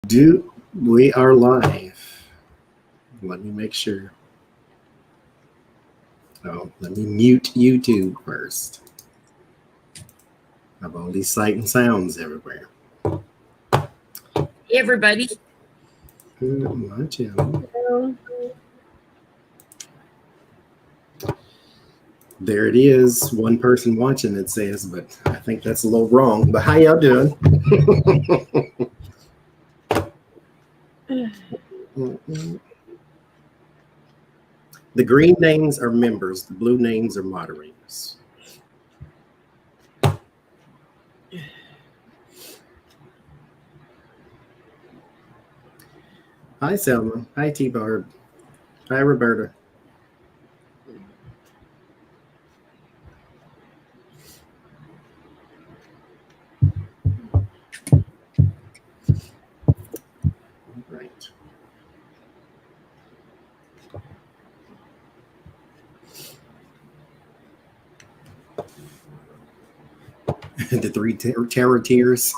We are live. Let me make sure. Oh, let me mute YouTube first. I have all these sight and sounds everywhere. Hey, everybody. My channel. Hello. There it is. One person watching, it says, but I think that's a little wrong. But how y'all doing? The green names are members. The blue names are moderators. Hi, Selma. Hi, T-Barb. Hi, Roberta. Right. The three terror tears.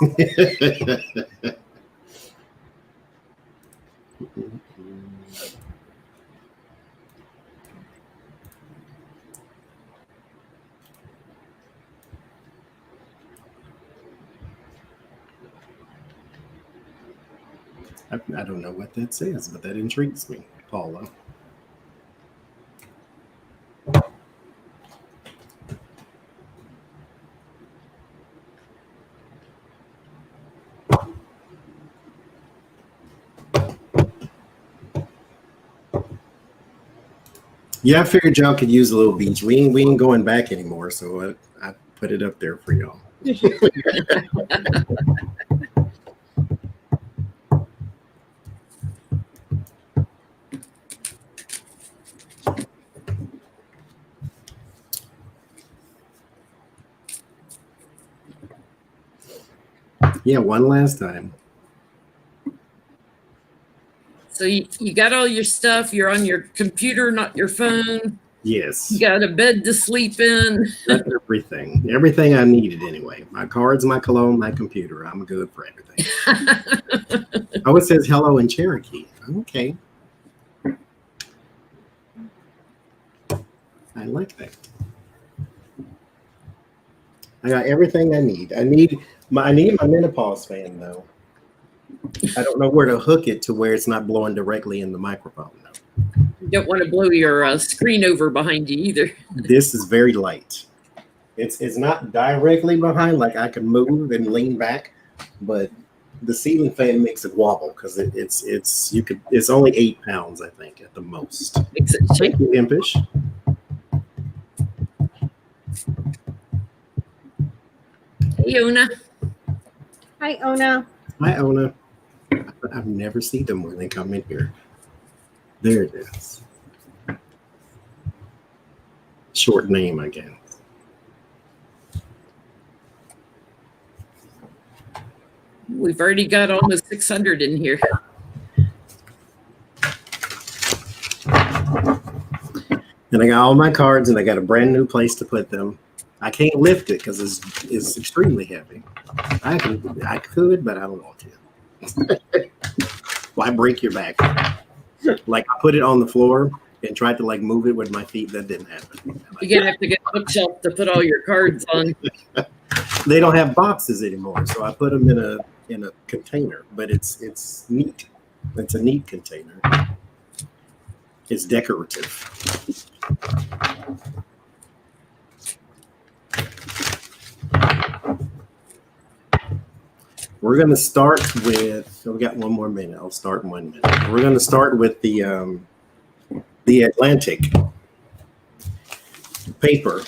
I don't know what that says, but that intrigues me, Paula. Yeah, I figured y'all could use a little beach. We ain't going back anymore, so I put it up there for y'all. Yeah, one last time. So you got all your stuff. You're on your computer, not your phone. Yes. You got a bed to sleep in. Got everything. Everything I needed anyway. My cards, my cologne, my computer. I'm good for everything. Oh, it says hello in Cherokee. Okay. I like that. I got everything I need. I need my menopause fan though. I don't know where to hook it to where it's not blowing directly in the microphone though. You don't want to blow your screen over behind you either. This is very light. It's not directly behind, like I can move and lean back, but the ceiling fan makes it wobble because it's only 8 pounds, I think, at the most. Thank you, Impish. Hey, Ona. Hi, Ona. Hi, Ona. I've never seen them when they come in here. There it is. Short name, I guess. We've already got almost 600 in here. And I got all my cards, and I got a brand new place to put them. I can't lift it because it's extremely heavy. I could, but I don't want to. Why break your back? Like I put it on the floor and tried to like move it with my feet. That didn't happen. You're gonna have to get a bookshelf to put all your cards on. They don't have boxes anymore, so I put them in a container. But it's neat. It's a neat container. It's decorative. We're going to start with, we got 1 more minute. I'll start in 1 minute. We're going to start with the Atlantic paper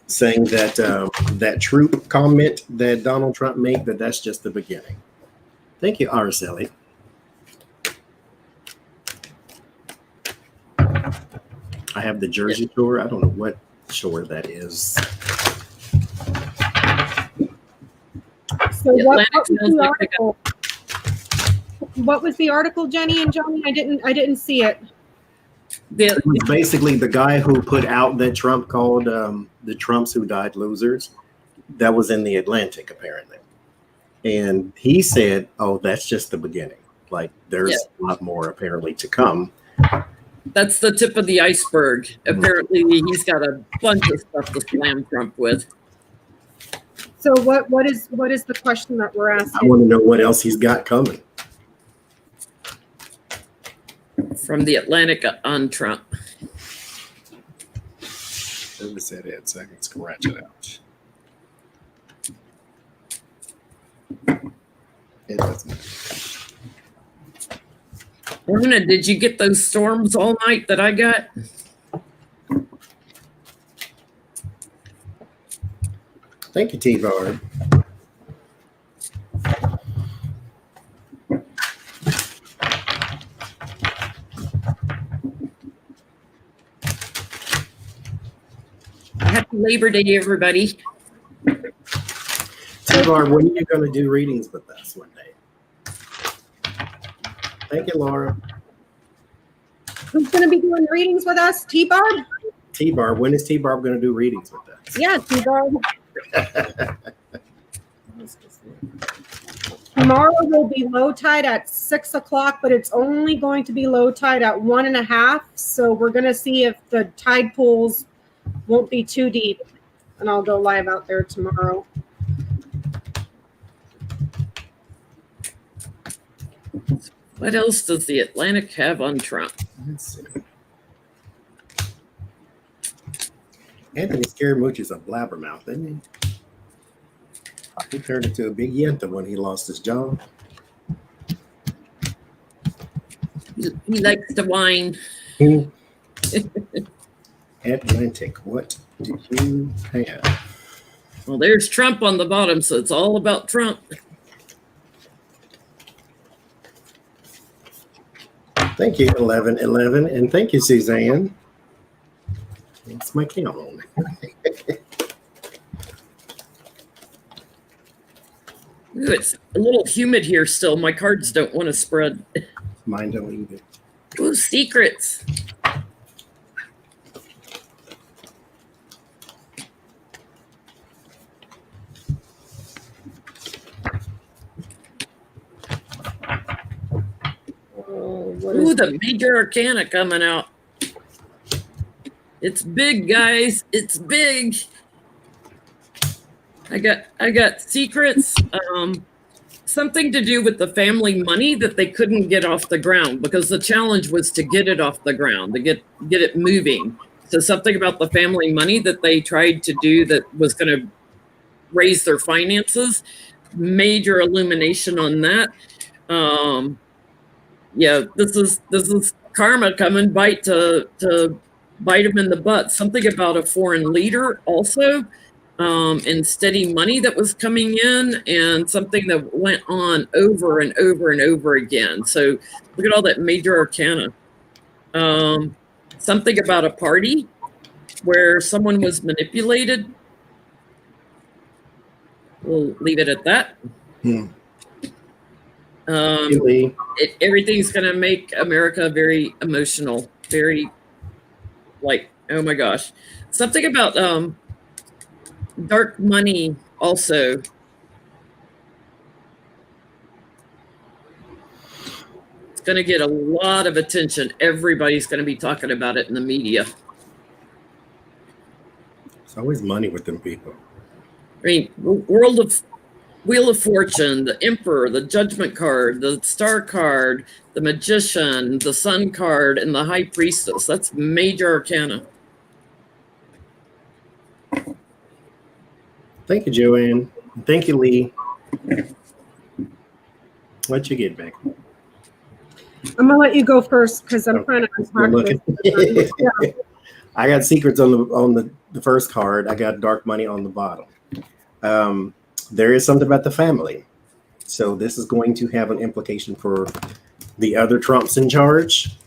saying that that troop comment that Donald Trump made, that's just the beginning. Thank you, Araceli. I have the Jersey Shore. I don't know what shore that is. So what was the article, Jenny and Johnny? I didn't see it. It was basically the guy who put out that Trump called the Trumps who died losers. That was in the Atlantic, apparently. And he said, oh, that's just the beginning. Like there's a lot more apparently to come. That's the tip of the iceberg. Apparently, he's got a bunch of stuff to slam Trump with. So what is the question that we're asking? I want to know what else he's got coming. From the Atlantic on Trump. Where said it? So I can scratch it out. It doesn't. Luna, did you get those storms all night that I got? Thank you, T-Bar. Happy Labor Day, everybody. T-Bar, when are you going to do readings with us one day? Thank you, Laura. Who's going to be doing readings with us? T-Barb? T-Bar, when is T-Bar going to do readings with us? Yeah, T-Barb. Tomorrow will be low tide at 6 o'clock, but it's only going to be low tide at 1.5. So we're going to see if the tide pools won't be too deep. And I'll go live out there tomorrow. What else does the Atlantic have on Trump? Let's see. Anthony Scaramucci is a blabbermouth, isn't he? He turned into a big yenta when he lost his job. He likes to whine. Atlantic, what do you have? Well, there's Trump on the bottom, so it's all about Trump. Thank you, 1111, and thank you, Suzanne. It's my count. Ooh, it's a little humid here still. My cards don't want to spread. Mine don't either. Ooh, secrets. Ooh, the major arcana coming out. It's big, guys. It's big. I got secrets. Something to do with the family money that they couldn't get off the ground because the challenge was to get it off the ground, to get it moving. So something about the family money that they tried to do that was going to raise their finances. Major illumination on that. Yeah, this is karma coming to bite them in the butt. Something about a foreign leader also, and steady money that was coming in, and something that went on over and over and over again. So look at all that major arcana. Something about a party where someone was manipulated. We'll leave it at that. Everything's going to make America very emotional, very like, oh my gosh. Something about dark money also. It's going to get a lot of attention. Everybody's going to be talking about it in the media. It's always money with them people. I mean, Wheel of Fortune, the Emperor, the Judgment card, the Star card, the Magician, the Sun card, and the High Priestess. That's major arcana. Thank you, Joanne. Thank you, Lee. What'd you get, Beck? I'm gonna let you go first because I'm trying to unpack this. Yeah. I got secrets on the first card. I got dark money on the bottom. There is something about the family. So this is going to have an implication for the other Trumps in charge.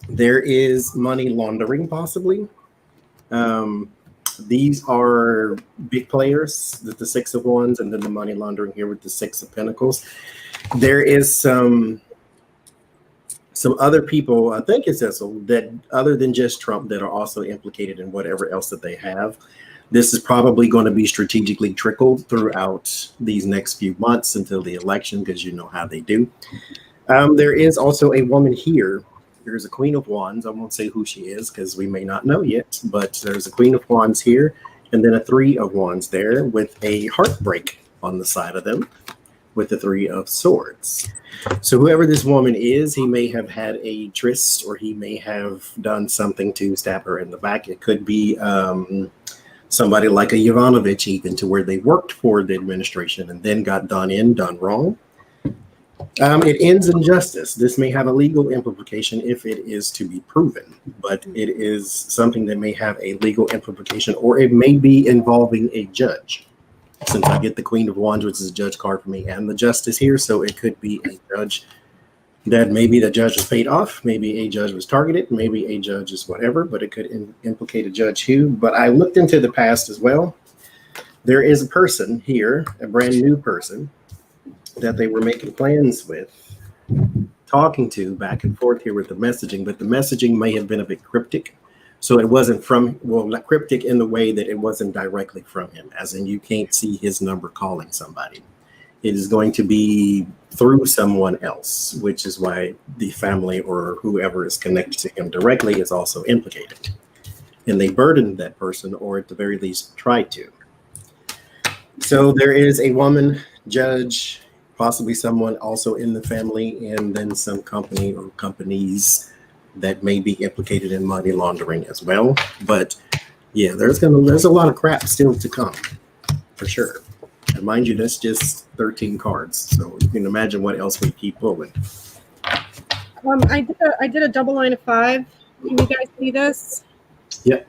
There is money laundering, possibly. These are big players, the Six of Wands, and then the money laundering here with the Six of Pentacles. There is some other people, I think it's Cecil, that other than just Trump, that are also implicated in whatever else that they have. This is probably going to be strategically trickled throughout these next few months until the election, because you know how they do. There is also a woman here. There's a Queen of Wands. I won't say who she is because we may not know yet, but there's a Queen of Wands here, and then a Three of Wands there with a heartbreak on the side of them with the Three of Swords. So whoever this woman is, he may have had a tryst, or he may have done something to stab her in the back. It could be somebody like a Yovanovitch, even, to where they worked for the administration and then got done wrong. It ends in justice. This may have a legal implication if it is to be proven, but it is something that may have a legal implication, or it may be involving a judge. Since I get the Queen of Wands, which is a judge card for me, and the Justice here, so it could be a judge that maybe the judge was paid off, maybe a judge was targeted, maybe a judge is whatever, but it could implicate a judge here. But I looked into the past as well. There is a person here, a brand new person, that they were making plans with, talking to back and forth here with the messaging, but the messaging may have been a bit cryptic. So it wasn't from, well, not cryptic in the way that it wasn't directly from him, as in you can't see his number calling somebody. It is going to be through someone else, which is why the family or whoever is connected to him directly is also implicated. And they burdened that person, or at the very least tried to. So there is a woman judge, possibly someone also in the family, and then some company or companies that may be implicated in money laundering as well. But yeah, there's a lot of crap still to come, for sure. And mind you, that's just 13 cards, so you can imagine what else we keep pulling. I did a double line of 5. Can you guys see this? Yep.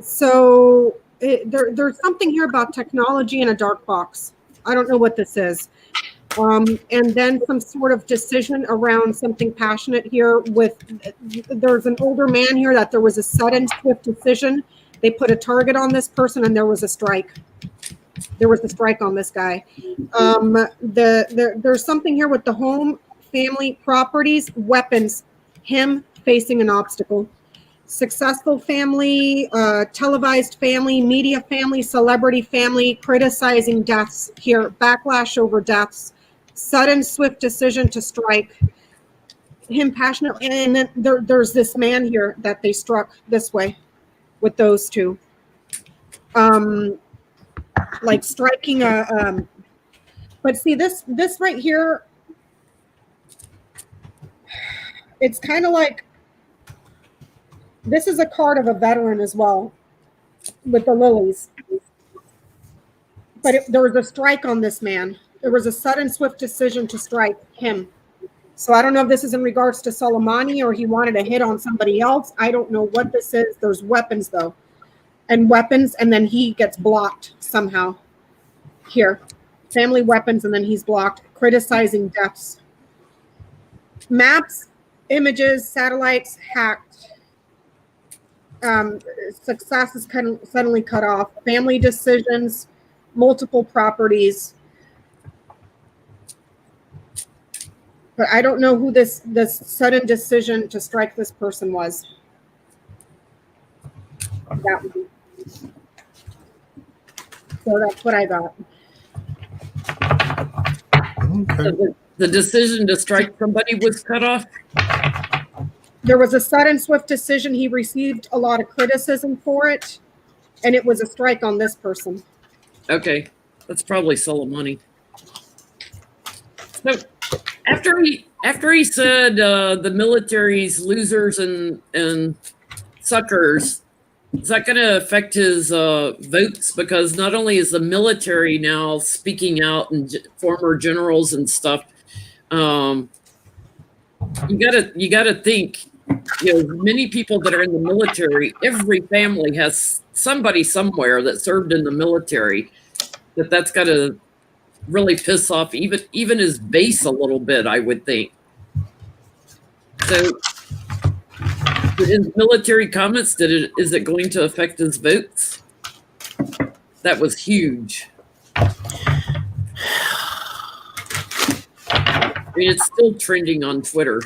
So there's something here about technology in a dark box. I don't know what this is. And then some sort of decision around something passionate here with, there's an older man here that there was a sudden swift decision. They put a target on this person and there was a strike. There was a strike on this guy. There's something here with the home, family, properties, weapons, him facing an obstacle. Successful family, televised family, media family, celebrity family, criticizing deaths here, backlash over deaths, sudden swift decision to strike, him passionately, and then there's this man here that they struck this way with those two. Like striking but see this right here, it's kind of like, this is a card of a veteran as well with the lilies, but there was a strike on this man. There was a sudden swift decision to strike him. So I don't know if this is in regards to Soleimani or he wanted to hit on somebody else. I don't know what this is. There's weapons though, and then he gets blocked somehow here. Family weapons, and then he's blocked. Criticizing deaths. Maps, images, satellites hacked. Success is suddenly cut off. Family decisions, multiple properties. But I don't know who this sudden decision to strike this person was. That would be. So that's what I got. Okay. So the decision to strike somebody was cut off? There was a sudden, swift decision. He received a lot of criticism for it, and it was a strike on this person. Okay, that's probably Soleimani. So after he said the military's losers and suckers, is that going to affect his votes? Because not only is the military now speaking out and former generals and stuff, you gotta think. Many people that are in the military, every family has somebody somewhere that served in the military. That's got to really piss off even his base a little bit, I would think. So, in military comments, is it going to affect his votes? That was huge. I mean, it's still trending on Twitter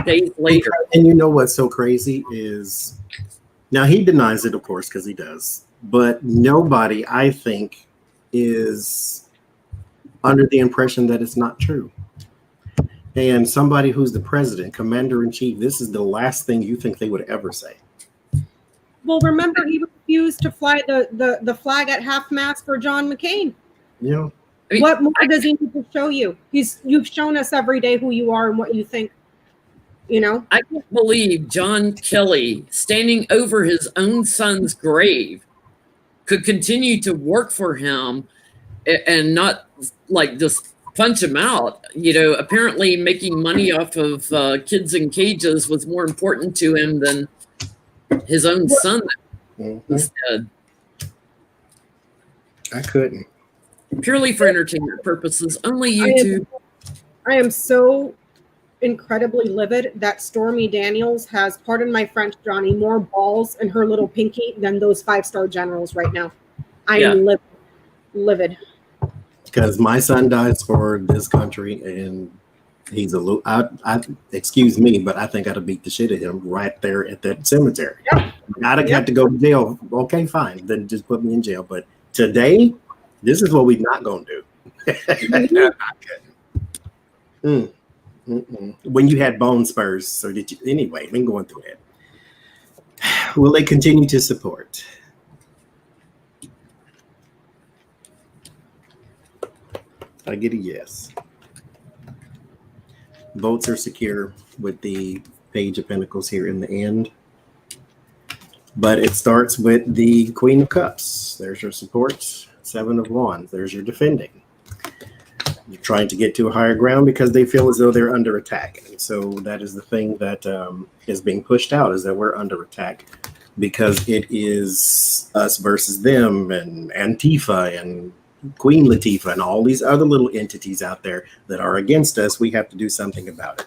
days later. And you know what's so crazy is Now, he denies it, of course, because he does. But nobody, I think, is under the impression that it's not true. And somebody who's the president, commander-in-chief, this is the last thing you think they would ever say. Well, remember, he refused to fly the flag at half-mast for John McCain. Yeah. I mean, What more does he need to show you? You've shown us every day who you are and what you think. You know, I can't believe John Kelly, standing over his own son's grave, could continue to work for him and not like just punch him out. You know, apparently making money off of kids in cages was more important to him than his own son was dead. I couldn't. Purely for entertainment purposes, only YouTube. I am so incredibly livid that Stormy Daniels has, pardon my French, Johnny, more balls in her little pinky than those 5-star generals right now. I am livid. Because my son dies for this country, and he's a little. Excuse me, but I think I'd have beat the shit out of him right there at that cemetery. Yep. I'd have had to go to jail. Okay, fine, then just put me in jail. But today, this is what we're not gonna do. When you had bone spurs, so did you? Anyway, been going through it. Will they continue to support? I get a yes. Votes are secure with the Page of Pentacles here in the end. But it starts with the Queen of Cups. There's your support. 7 of Wands. There's your defending. You're trying to get to a higher ground because they feel as though they're under attack. And so that is the thing that is being pushed out, is that we're under attack because it is us versus them, and Antifa and Queen Latifah and all these other little entities out there that are against us. We have to do something about it.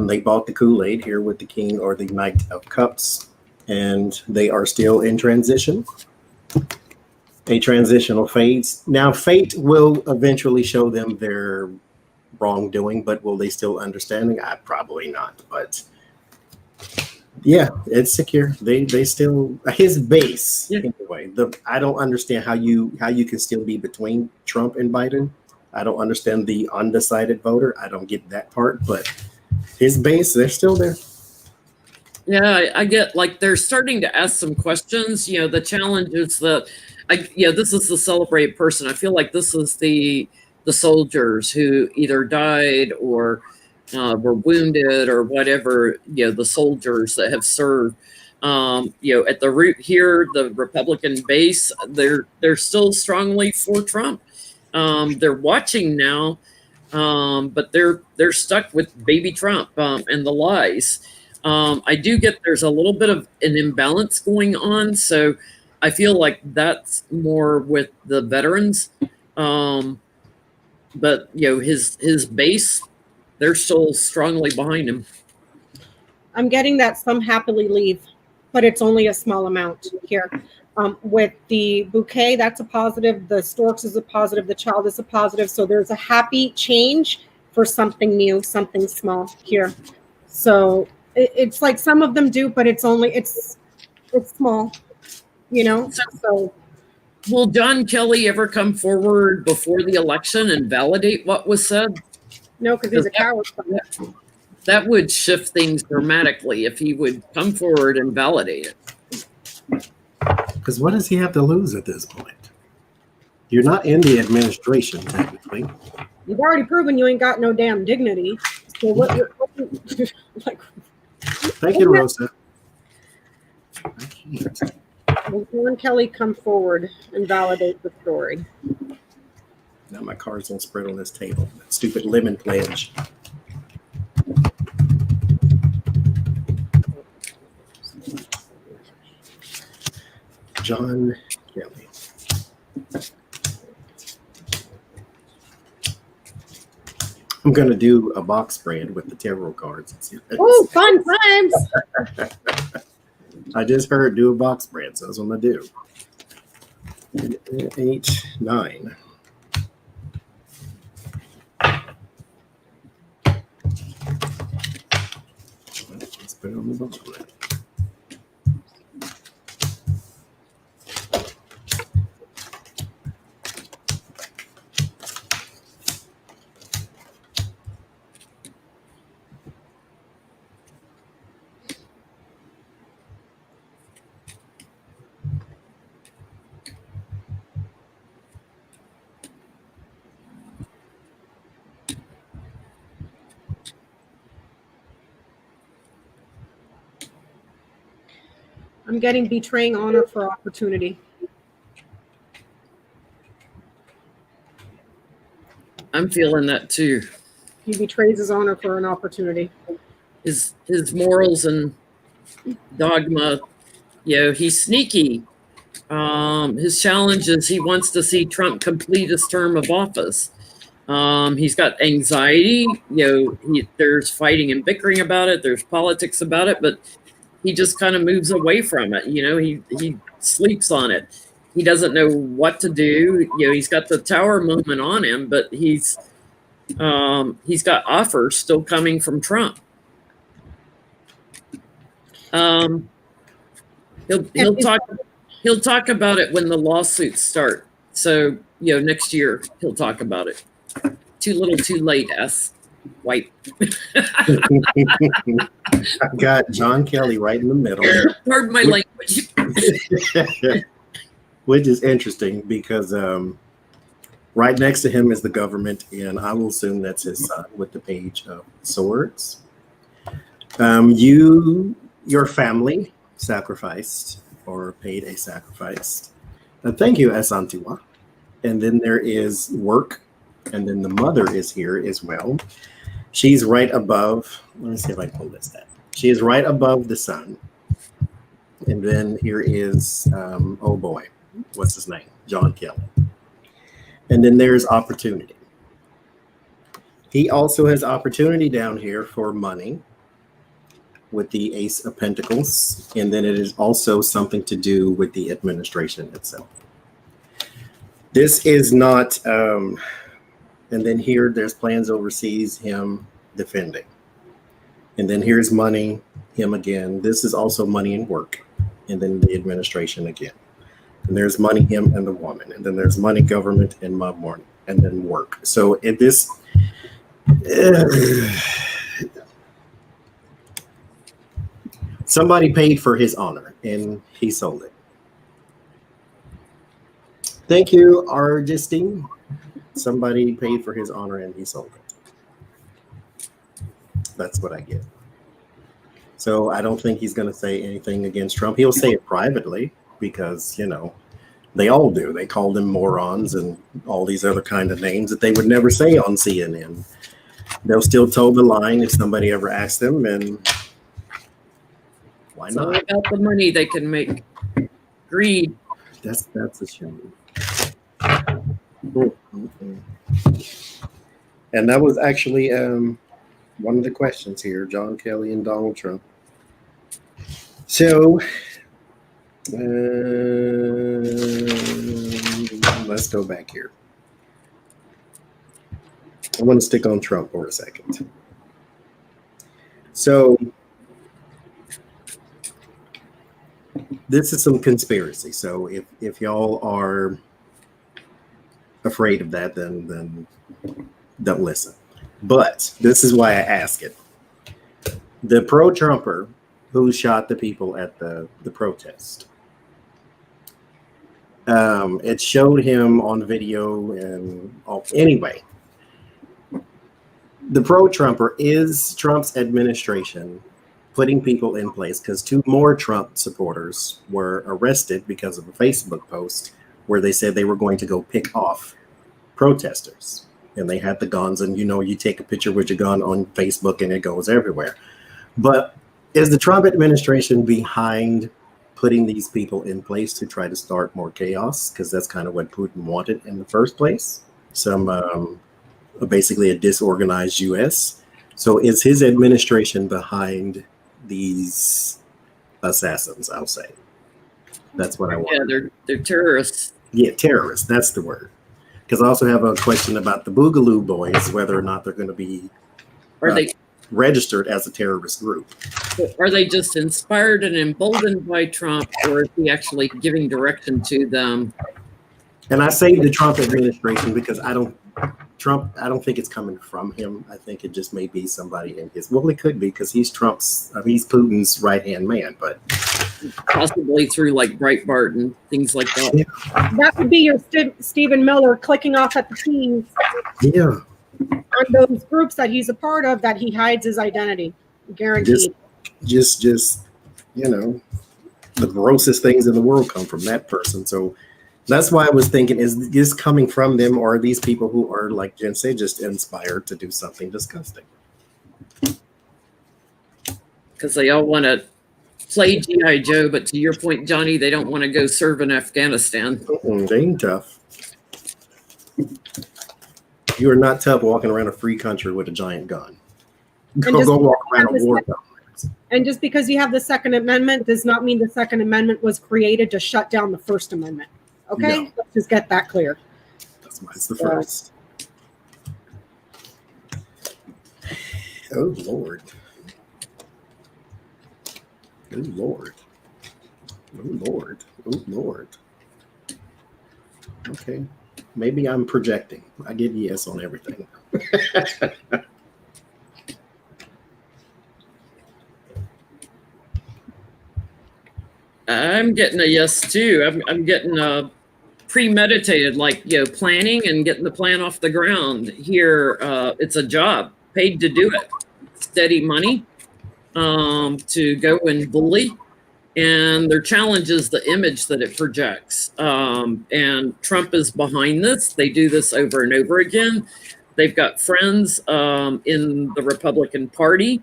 They bought the Kool-Aid here with the King or the Knight of Cups, and they are still in transition. A transitional phase. Now, fate will eventually show them their wrongdoing, but will they still understand? Probably not. But yeah, it's secure. They still, his base anyway. I don't understand how you can still be between Trump and Biden. I don't understand the undecided voter. I don't get that part, but his base, they're still there. Yeah, I get, like, they're starting to ask some questions. You know, the challenge is that this is the celebrated person. I feel like this is the soldiers who either died or were wounded or whatever. You know, the soldiers that have served. At the root here, the Republican base, they're still strongly for Trump. They're watching now, but they're stuck with baby Trump and the lies. I do get there's a little bit of an imbalance going on, so I feel like that's more with the veterans. But his base, they're still strongly behind him. I'm getting that some happily leave, but it's only a small amount here. With the bouquet, that's a positive. The storks is a positive. The child is a positive. So there's a happy change for something new, something small here. So it's like some of them do, but it's small, So will John Kelly ever come forward before the election and validate what was said? No, because he's a coward. That would shift things dramatically if he would come forward and validate it. Because what does he have to lose at this point? You're not in the administration, technically. You've already proven you ain't got no damn dignity. So what like? Thank you, Rosa. I can't. Will John Kelly come forward and validate the story? Now my cards don't spread on this table. That stupid lemon pledge. John Kelly. I'm going to do a box spread with the tarot cards. Oh, fun times. I just heard do a box spread, so that's what I'm going to do. 8, 9. Let's put it on the box spread. I'm getting betraying honor for opportunity. I'm feeling that too. He betrays his honor for an opportunity. His morals and dogma, he's sneaky. His challenge is he wants to see Trump complete his term of office. He's got anxiety. There's fighting and bickering about it. There's politics about it, but he just kind of moves away from it. He sleeps on it. He doesn't know what to do. He's got the tower moment on him, but he's got offers still coming from Trump. He'll talk about it when the lawsuits start. So, next year he'll talk about it. Too little, too late, White. I got John Kelly right in the middle. Pardon my language. Which is interesting because right next to him is the government, and I will assume that's his son with the Page of Swords. Your family sacrificed or paid a sacrifice. Thank you, Asantiwa. And then there is work, and then the mother is here as well. She's right above. Let me see if I can pull this down. She is right above the son. And then here is, oh boy, what's his name? John Kelly. And then there's opportunity. He also has opportunity down here for money with the Ace of Pentacles. And then it is also something to do with the administration itself. This is not, and then here there's plans overseas, him defending. And then here's money, him again. This is also money and work. And then the administration again. And there's money, him and the woman. And then there's money, government, and mom morning. And then work. So in this, somebody paid for his honor and he sold it. Thank you, Argistine. Somebody paid for his honor and he sold it. That's what I get. So I don't think he's going to say anything against Trump. He'll say it privately because, they all do. They call them morons and all these other kind of names that they would never say on CNN. They'll still toe the line if somebody ever asks them, and why not? It's all about the money they can make. Greed. That's a shame. And that was actually one of the questions here, John Kelly and Donald Trump. So let's go back here. I want to stick on Trump for a second. So this is some conspiracy. So if y'all are afraid of that, then don't listen. But this is why I ask it. The pro-Trumper who shot the people at the protest, it showed him on video and all. Anyway, the pro-Trumper is Trump's administration putting people in place because 2 more Trump supporters were arrested because of a Facebook post where they said they were going to go pick off protesters. And they had the guns, and you take a picture with your gun on Facebook and it goes everywhere. But is the Trump administration behind putting these people in place to try to start more chaos? Because that's kind of what Putin wanted in the first place. Basically a disorganized U.S. So is his administration behind these assassins? I'll say. That's what I want. Yeah, they're terrorists. Yeah, terrorists. That's the word. Because I also have a question about the Boogaloo Boys, whether or not they're going to be registered as a terrorist group. Are they just inspired and emboldened by Trump, or is he actually giving direction to them? And I say the Trump administration because I don't think it's coming from him. I think it just may be somebody in his. Well, it could be because he's he's Putin's right-hand man, but possibly through like Breitbart and things like that. That would be your Stephen Miller clicking off at the keys. Yeah. On those groups that he's a part of, that he hides his identity, guaranteed. Just the grossest things in the world come from that person. So that's why I was thinking, is this coming from them, or are these people who are, like Jen said, just inspired to do something disgusting? Because they all want to play G.I. Joe, but to your point, Johnny, they don't want to go serve in Afghanistan. They ain't tough. You are not tough walking around a free country with a giant gun. Go walk around a war zone. And just because you have the Second Amendment does not mean the Second Amendment was created to shut down the First Amendment. Okay? No. Let's just get that clear. That's why it's the first. Oh, Lord. Oh, Lord. Oh, Lord. Oh, Lord. Okay. Maybe I'm projecting. I get yes on everything. I'm getting a yes too. I'm getting a premeditated, like, planning and getting the plan off the ground. Here, it's a job, paid to do it, steady money, to go and bully, and their challenge is the image that it projects. And Trump is behind this. They do this over and over again. They've got friends in the Republican Party,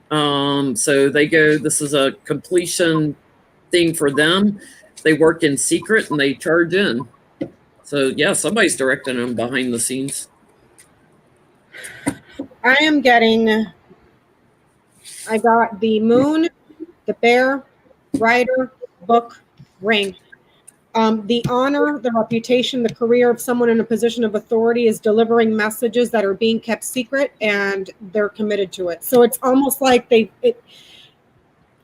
so they go. This is a completion thing for them. They work in secret and they charge in. So yeah, somebody's directing them behind the scenes. I got the moon, the bear, rider, book, ring. The honor, the reputation, the career of someone in a position of authority is delivering messages that are being kept secret, and they're committed to it. So it's almost like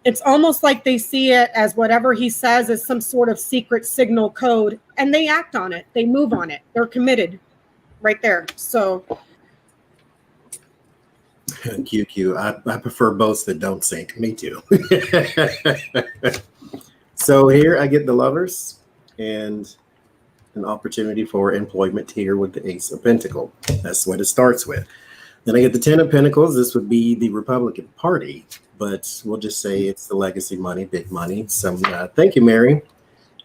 it's almost like they see it as whatever he says is some sort of secret signal code, and they act on it. They move on it. They're committed right there. So QQ. I prefer boats that don't sink. Me too. So here I get the Lovers and an opportunity for employment here with the Ace of Pentacles. That's what it starts with. Then I get the Ten of Pentacles. This would be the Republican Party, but we'll just say it's the legacy money, big money. Some thank you, Mary.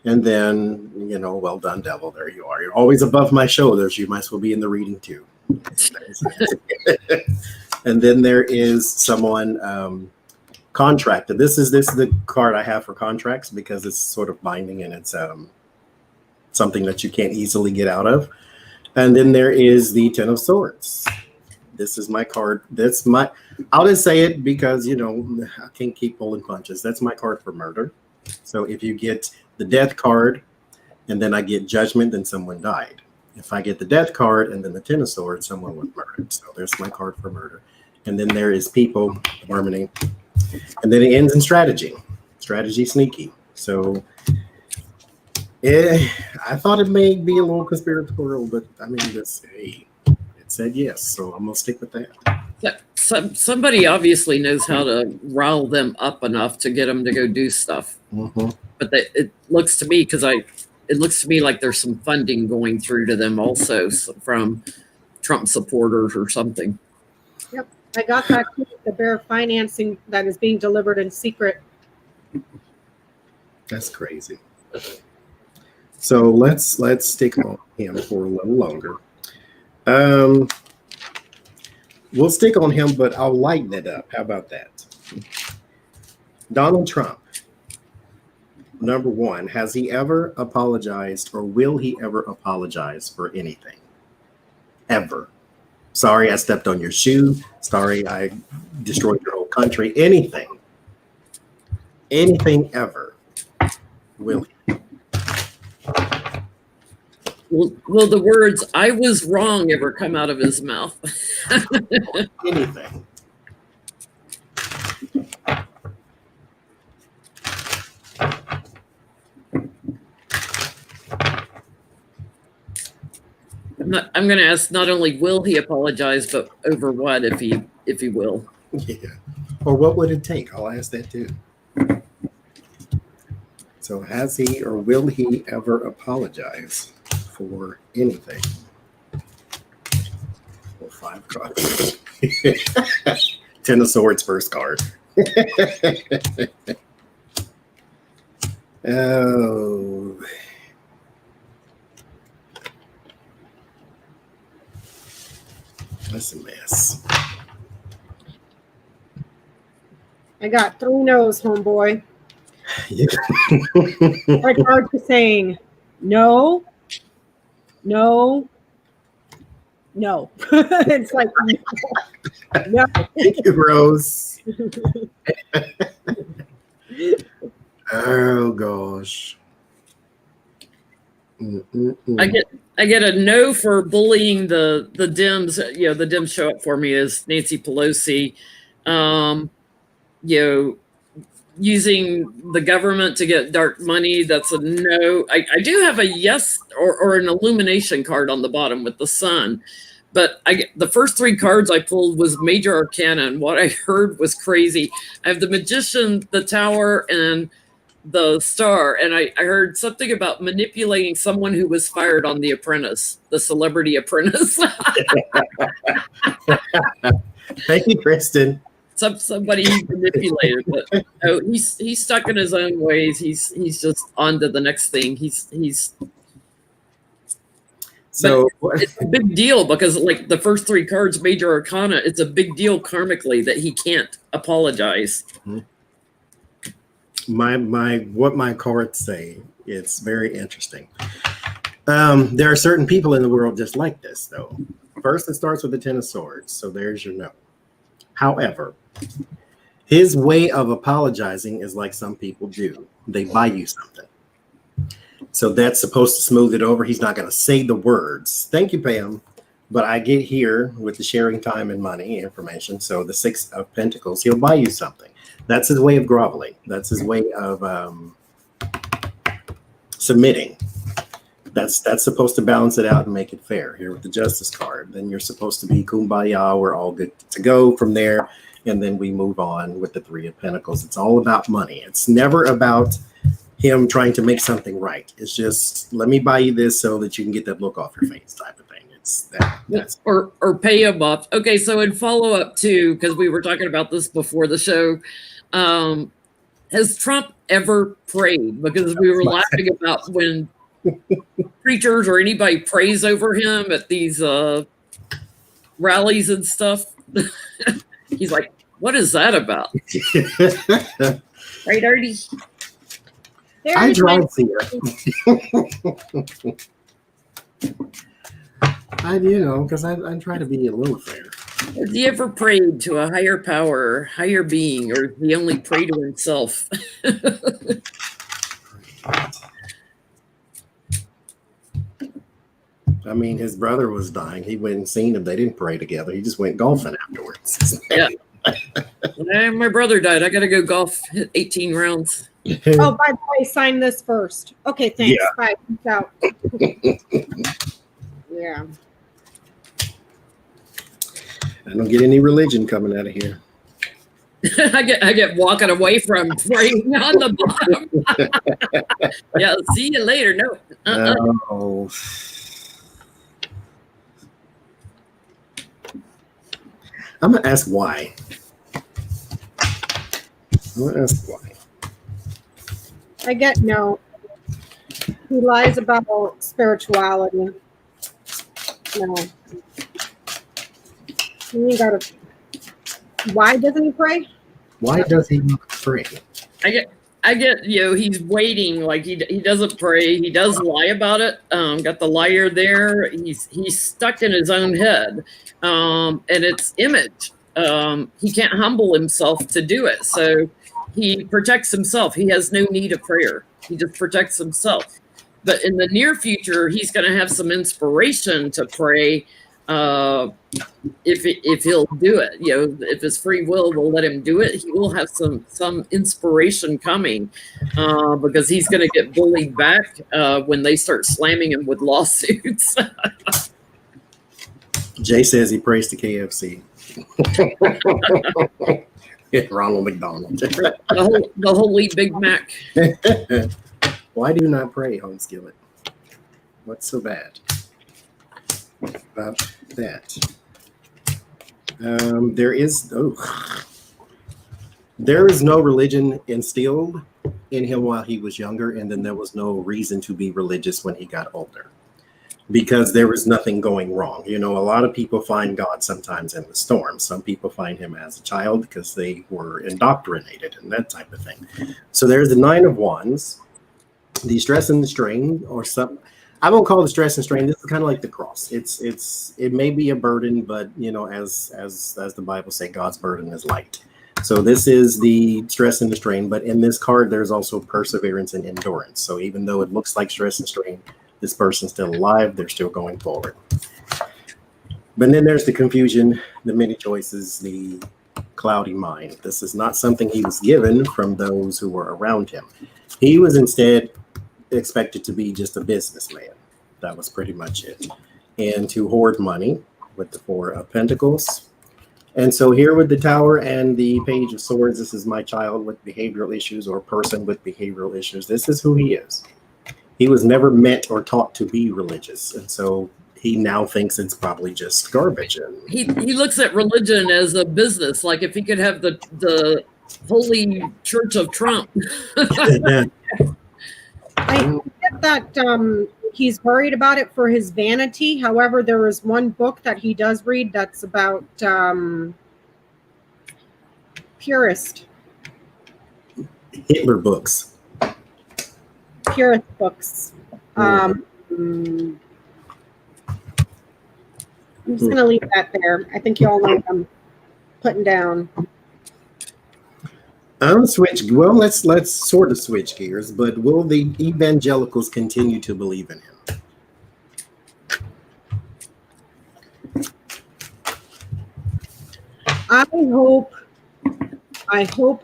And then, well done, devil. There you are. You're always above my shoulders. You might as well be in the reading too. And then there is someone contracted. This is the card I have for contracts because it's sort of binding and it's something that you can't easily get out of. And then there is the Ten of Swords. This is my card. I'll just say it because, I can't keep pulling punches. That's my card for murder. So if you get the Death card and then I get Judgment, then someone died. If I get the Death card and then the Ten of Swords, someone was murdered. So there's my card for murder. And then there is people, harmony. And then it ends in strategy. Strategy sneaky. So I thought it may be a little conspiratorial, but I mean, it said yes. So I'm going to stick with that. Somebody obviously knows how to rile them up enough to get them to go do stuff. Mm-hmm. But it looks to me, it looks to me like there's some funding going through to them also from Trump supporters or something. Yep, I got that too, the bear financing that is being delivered in secret. That's crazy. So let's stick on him for a little longer. We'll stick on him, but I'll lighten it up. How about that? Donald Trump. Number one, has he ever apologized or will he ever apologize for anything? Ever. Sorry, I stepped on your shoe. Sorry, I destroyed your whole country. Anything. Anything ever. Will he? Will the words "I was wrong" ever come out of his mouth? Anything. I'm going to ask not only will he apologize, but over what if he will. Yeah. Or what would it take? I'll ask that too. So has he or will he ever apologize for anything? Well, 5 cards. Ten of Swords, first card. Oh. That's a mess. I got 3 no's, homeboy. Yeah. My cards are saying no, no, no. It's like no. Thank you, Rose. Oh gosh. I get a no for bullying the Dems. You know, the Dems show up for me as Nancy Pelosi. You know, using the government to get dark money. That's a no. I do have a yes or an illumination card on the bottom with the sun. But the first 3 cards I pulled was Major Arcana, and what I heard was crazy. I have the Magician, the Tower, and the Star, and I heard something about manipulating someone who was fired on The Apprentice, the Celebrity Apprentice. Thank you, Kristen. Somebody he manipulated, but oh, he's stuck in his own ways. He's just on to the next thing. He's So it's a big deal because like the first 3 cards, Major Arcana, it's a big deal karmically that he can't apologize. What my cards say, it's very interesting. There are certain people in the world just like this, though. First, it starts with the 10 of Swords, so there's your no. However, his way of apologizing is like some people do. They buy you something. So that's supposed to smooth it over. He's not going to say the words. Thank you, Pam. But I get here with the sharing time and money information. So the 6 of Pentacles, he'll buy you something. That's his way of groveling. That's his way of submitting. That's supposed to balance it out and make it fair. Here with the Justice card, then you're supposed to be kumbaya. We're all good to go from there, and then we move on with the 3 of Pentacles. It's all about money. It's never about him trying to make something right. It's just, let me buy you this so that you can get that look off your face type of thing. It's that's or pay him off. Okay, so in follow up too, because we were talking about this before the show. Has Trump ever prayed? Because we were laughing about when preachers or anybody prays over him at these rallies and stuff. He's like, what is that about? Right, Artie? I drive here. Because I try to be a little fair. Has he ever prayed to a higher power, higher being, or he only pray to himself? I mean, his brother was dying. He went and seen him. They didn't pray together. He just went golfing afterwards. Yeah. My brother died. I got to go golf, hit 18 rounds. Oh, by the way, sign this first. Okay, thanks. Yeah. Bye. Peace out. Yeah. I don't get any religion coming out of here. I get walking away from praying on the bottom. Yeah, see you later. No. Oh. I'm gonna ask why. I get no. He lies about spirituality. No. You gotta. Why doesn't he pray? Why does he not pray? I get, he's waiting, like he doesn't pray. He does lie about it. Got the liar there. He's stuck in his own head. And it's image. He can't humble himself to do it. So he protects himself. He has no need of prayer. He just protects himself. But in the near future, he's going to have some inspiration to pray. If he'll do it, if his free will let him do it, he will have some inspiration coming, because he's going to get bullied back when they start slamming him with lawsuits. Jay says he prays to KFC. Ronald McDonald. the whole eat Big Mac. Why do you not pray, Home Skillet? What's so bad about that? There is no religion instilled in him while he was younger, and then there was no reason to be religious when he got older, because there was nothing going wrong. You know, a lot of people find God sometimes in the storm. Some people find him as a child because they were indoctrinated and that type of thing. So there's the Nine of Wands, the stress and the strain, or some. I won't call it stress and strain. This is kind of like the cross. It may be a burden, but you know, as the Bible says, God's burden is light. So this is the stress and the strain, but in this card, there's also perseverance and endurance. So even though it looks like stress and strain, this person's still alive. They're still going forward. But then there's the confusion, the many choices, the cloudy mind. This is not something he was given from those who were around him. He was instead expected to be just a businessman. That was pretty much it. And to hoard money with the Four of Pentacles. And so here with the Tower and the Page of Swords, this is my child with behavioral issues, or person with behavioral issues. This is who he is. He was never meant or taught to be religious. And so he now thinks it's probably just garbage. And He looks at religion as a business. Like if he could have the Holy Church of Trump. I get that he's worried about it for his vanity. However, there is one book that he does read that's about purist. Hitler books. Purist books. I'm just going to leave that there. I think you all know what I'm putting down. Well, let's sort of switch gears, but will the evangelicals continue to believe in him? I hope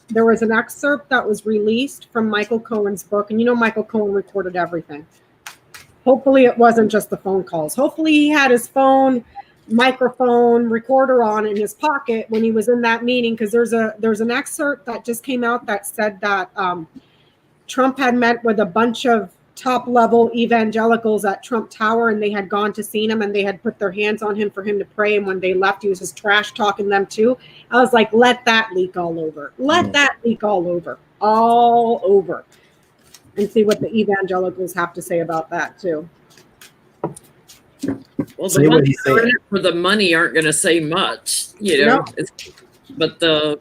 there was an excerpt that was released from Michael Cohen's book, and you know Michael Cohen recorded everything. Hopefully it wasn't just the phone calls. Hopefully he had his phone, microphone, recorder on in his pocket when he was in that meeting, because there's an excerpt that just came out that said that Trump had met with a bunch of top-level evangelicals at Trump Tower, and they had gone to see him, and they had put their hands on him for him to pray, and when they left, he was just trash-talking them too. I was like, let that leak all over. Let that leak all over. And see what the evangelicals have to say about that too. Well, the ones who are in it for the money aren't going to say much, you know. No. But the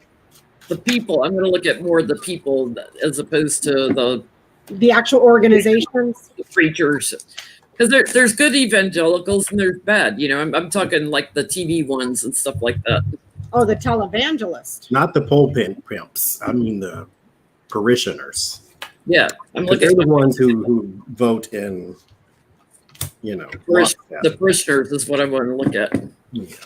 people, I'm going to look at more of the people as opposed to the actual organizations, the preachers, because there's good evangelicals and there's bad. You know, I'm talking like the TV ones and stuff like that. Oh, the televangelist, not the pulpit pimps. I mean the parishioners. Yeah, I'm looking at the ones who vote in. You know, the parishioners is what I want to look at. Yeah,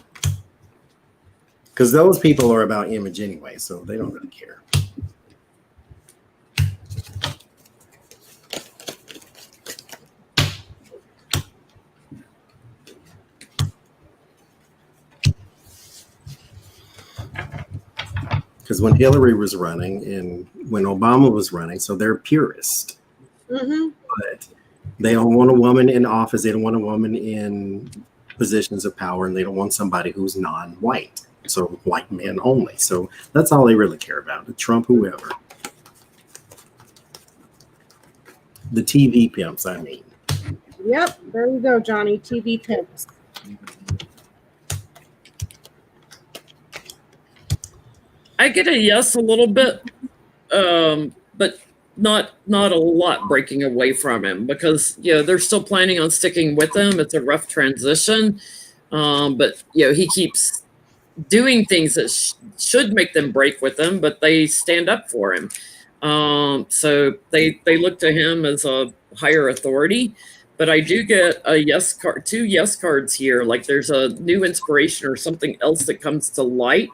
because those people are about image anyway, so they don't really care. Because when Hillary was running and when Obama was running, so they're purist. Mm-hmm. But they don't want a woman in office. They don't want a woman in positions of power, and they don't want somebody who's non-white. So white men only. So that's all they really care about. Trump, whoever. The TV pimps, I mean. Yep, there you go, Johnny. TV pimps. I get a yes a little bit, but not a lot breaking away from him, because they're still planning on sticking with him. It's a rough transition, but he keeps doing things that should make them break with him, but they stand up for him. So they look to him as a higher authority. But I do get a yes card, 2 yes cards here. Like there's a new inspiration or something else that comes to light.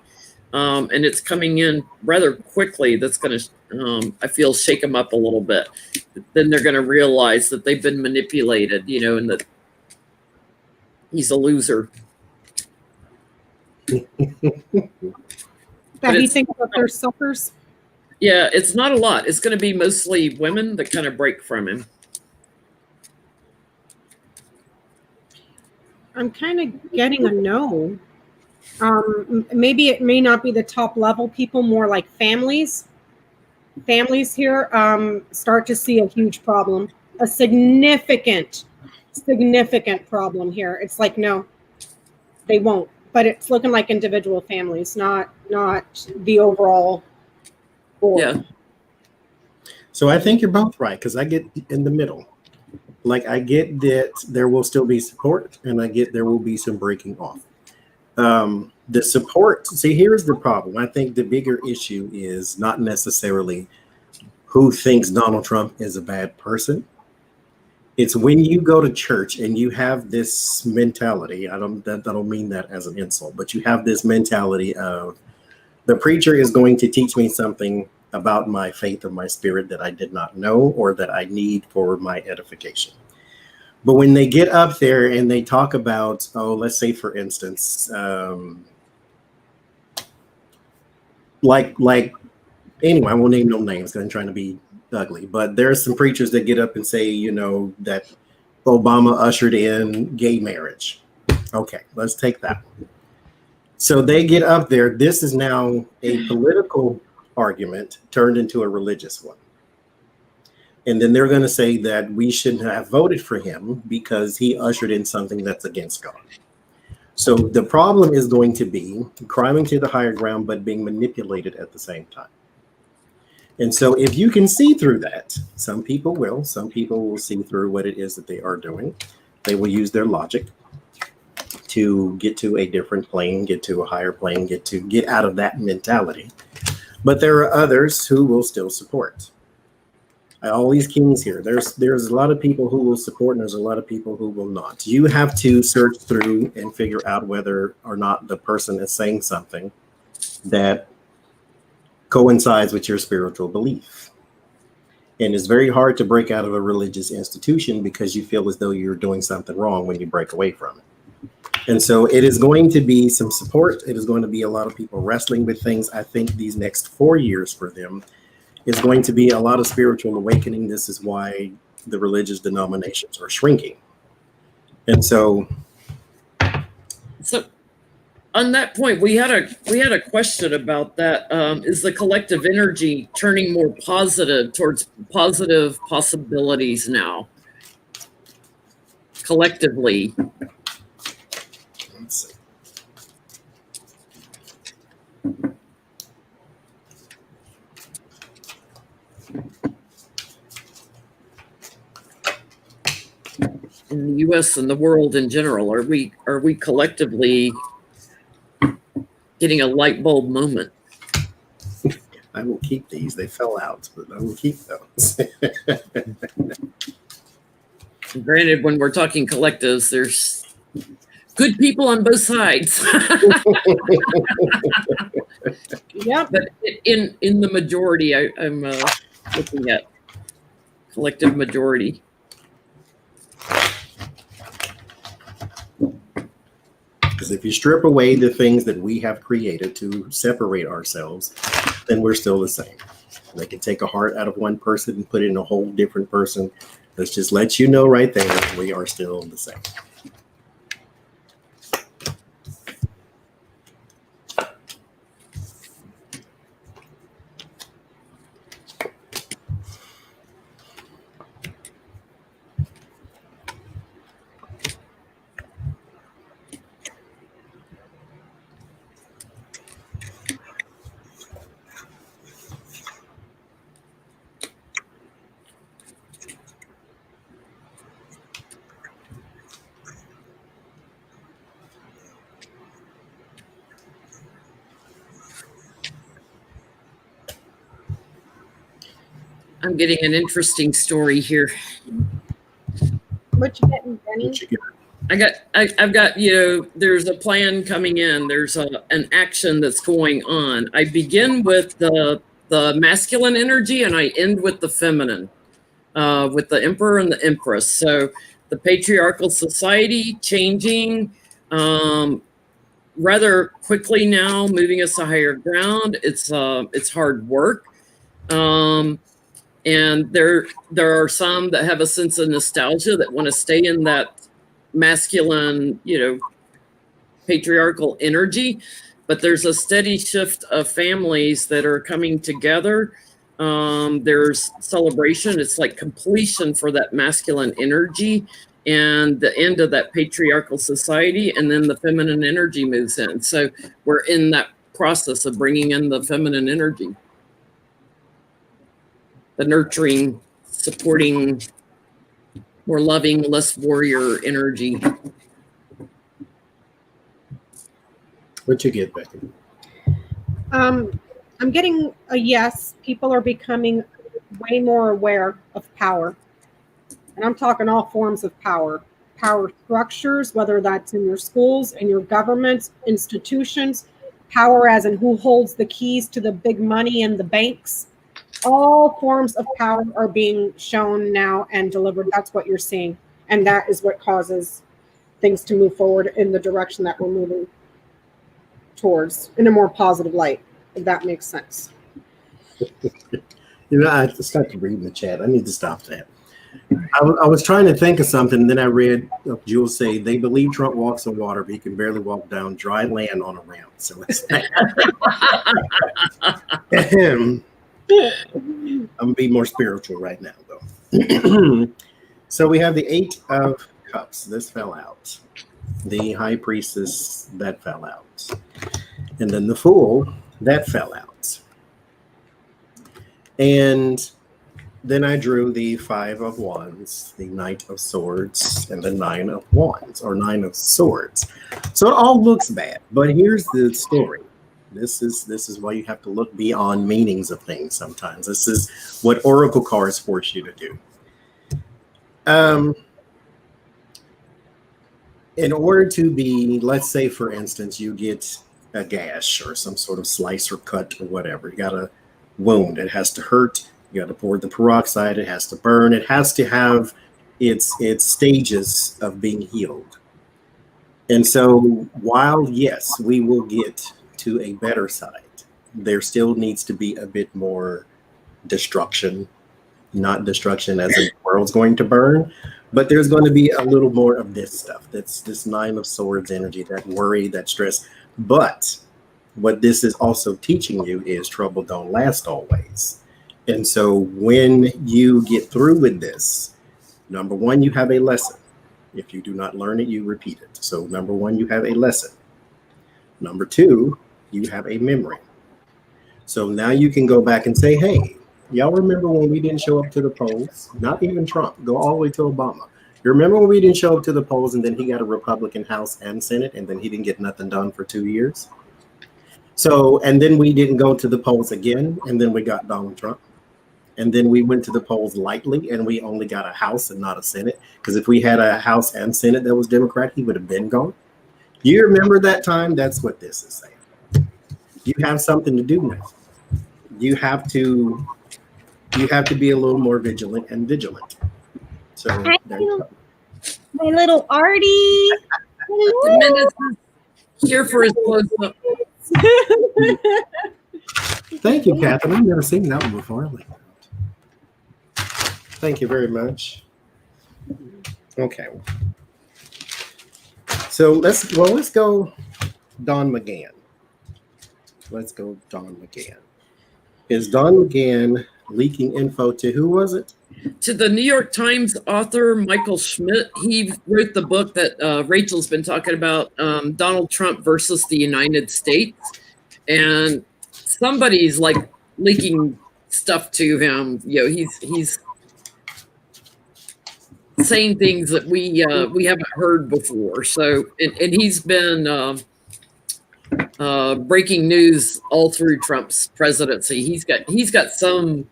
And it's coming in rather quickly. That's going to, I feel, shake them up a little bit. Then they're going to realize that they've been manipulated, and that he's a loser. That he thinks that they're suckers? Yeah, it's not a lot. It's going to be mostly women that kind of break from him. I'm kind of getting a no. Maybe it may not be the top level people, more like families. families here start to see a huge problem, a significant problem here. It's like, no, they won't. But it's looking like individual families, not the overall board. Yeah. So I think you're both right, because I get in the middle. Like, I get that there will still be support, and I get there will be some breaking off. The support, see, here's the problem. I think the bigger issue is not necessarily who thinks Donald Trump is a bad person. It's when you go to church and you have this mentality. I don't mean that as an insult, but you have this mentality of the preacher is going to teach me something about my faith or my spirit that I did not know or that I need for my edification. But when they get up there and they talk about, let's say, for instance, anyway, I won't name no names because I'm trying to be ugly, but there's some preachers that get up and say, that Obama ushered in gay marriage. Okay, let's take that one. So they get up there. This is now a political argument turned into a religious one. And then they're going to say that we shouldn't have voted for him because he ushered in something that's against God. So the problem is going to be climbing to the higher ground, but being manipulated at the same time. And so if you can see through that, some people will see through what it is that they are doing. They will use their logic to get to a different plane, get to a higher plane, get out of that mentality. But there are others who will still support. All these kings here, there's a lot of people who will support and there's a lot of people who will not. You have to search through and figure out whether or not the person is saying something that coincides with your spiritual belief. And it's very hard to break out of a religious institution because you feel as though you're doing something wrong when you break away from it. And so it is going to be some support. It is going to be a lot of people wrestling with things. I think these next 4 years for them is going to be a lot of spiritual awakening. This is why the religious denominations are shrinking. And so on that point, we had a question about that. Is the collective energy turning more positive towards positive possibilities now? Collectively. let's see. In the U.S. and the world in general, are we collectively getting a light bulb moment? I will keep these. They fell out, but I will keep those. Granted, when we're talking collectives, there's good people on both sides. Yep. But in the majority, I'm looking at collective majority. Because if you strip away the things that we have created to separate ourselves, then we're still the same. They can take a heart out of one person and put it in a whole different person. Let's just let you know right there, we are still the same. I'm getting an interesting story here. What you getting, Benny? I've got, there's a plan coming in. There's an action that's going on. I begin with the masculine energy and I end with the feminine, with the emperor and the empress. So the patriarchal society changing rather quickly now, moving us to higher ground. It's hard work. And there are some that have a sense of nostalgia that want to stay in that masculine, patriarchal energy. But there's a steady shift of families that are coming together There's celebration. It's like completion for that masculine energy and the end of that patriarchal society. And then the feminine energy moves in. So we're in that process of bringing in the feminine energy, the nurturing, supporting, more loving, less warrior energy. What you get, Becky? I'm getting a yes. People are becoming way more aware of power. And I'm talking all forms of power. Power structures, whether that's in your schools, in your governments, institutions, power as in who holds the keys to the big money and the banks. All forms of power are being shown now and delivered. That's what you're seeing. And that is what causes things to move forward in the direction that we're moving towards in a more positive light, if that makes sense. I started reading the chat. I need to stop that. I was trying to think of something, and then I read Jules say they believe Trump walks on water, but he can barely walk down dry land on a ramp. So it's I'm gonna be more spiritual right now, though. So we have the 8 of Cups. This fell out. The High Priestess, that fell out. And then the Fool, that fell out. And then I drew the 5 of Wands, the Knight of Swords, and the 9 of Wands, or 9 of Swords. So it all looks bad, but here's the story. This is why you have to look beyond meanings of things sometimes. This is what oracle cards force you to do. In order to be, let's say, for instance, you get a gash or some sort of slice or cut or whatever. You got a wound. It has to hurt. You got to pour the peroxide. It has to burn. It has to have its stages of being healed. And so while, yes, we will get to a better side, there still needs to be a bit more destruction, not destruction as in the world's going to burn, but there's going to be a little more of this stuff. That's this 9 of Swords energy, that worry, that stress. But what this is also teaching you is trouble don't last always. And so when you get through with this, number one, you have a lesson. If you do not learn it, you repeat it. So number one, you have a lesson. Number two, you have a memory. So now you can go back and say, hey, y'all remember when we didn't show up to the polls? Not even Trump, go all the way to Obama. You remember when we didn't show up to the polls and then he got a Republican House and Senate and then he didn't get nothing done for 2 years? So, and then we didn't go to the polls again and then we got Donald Trump. And then we went to the polls lightly and we only got a House and not a Senate. Because if we had a House and Senate that was Democrat, he would have been gone. You remember that time? That's what this is saying. You have something to do now. You have to be a little more vigilant and vigilant. So there you go. My little Artie. Here for his close-up. Thank you, Catherine. I've never seen that one before. Thank you very much. Okay. So let's go Don McGahn. Let's go Don McGahn. Is Don McGahn leaking info to who was it? To the New York Times author, Michael Schmidt. He wrote the book that Rachel's been talking about, Donald Trump versus the United States. And somebody's like leaking stuff to him. You know, he's saying things that we haven't heard before. So, and he's been breaking news all through Trump's presidency. He's got some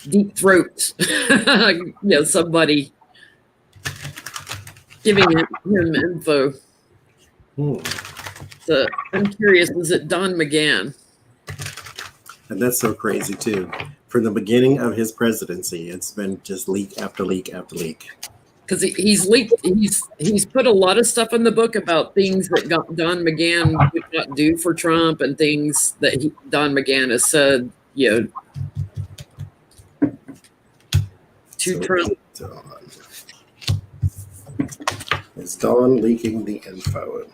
deep throat, you know, somebody giving him info. So I'm curious, is it Don McGahn? And that's so crazy too. From the beginning of his presidency, it's been just leak after leak after leak. Because he's put a lot of stuff in the book about things that Don McGahn would not do for Trump and things that Don McGahn has said, you know, to so Trump. Is Don leaking the info?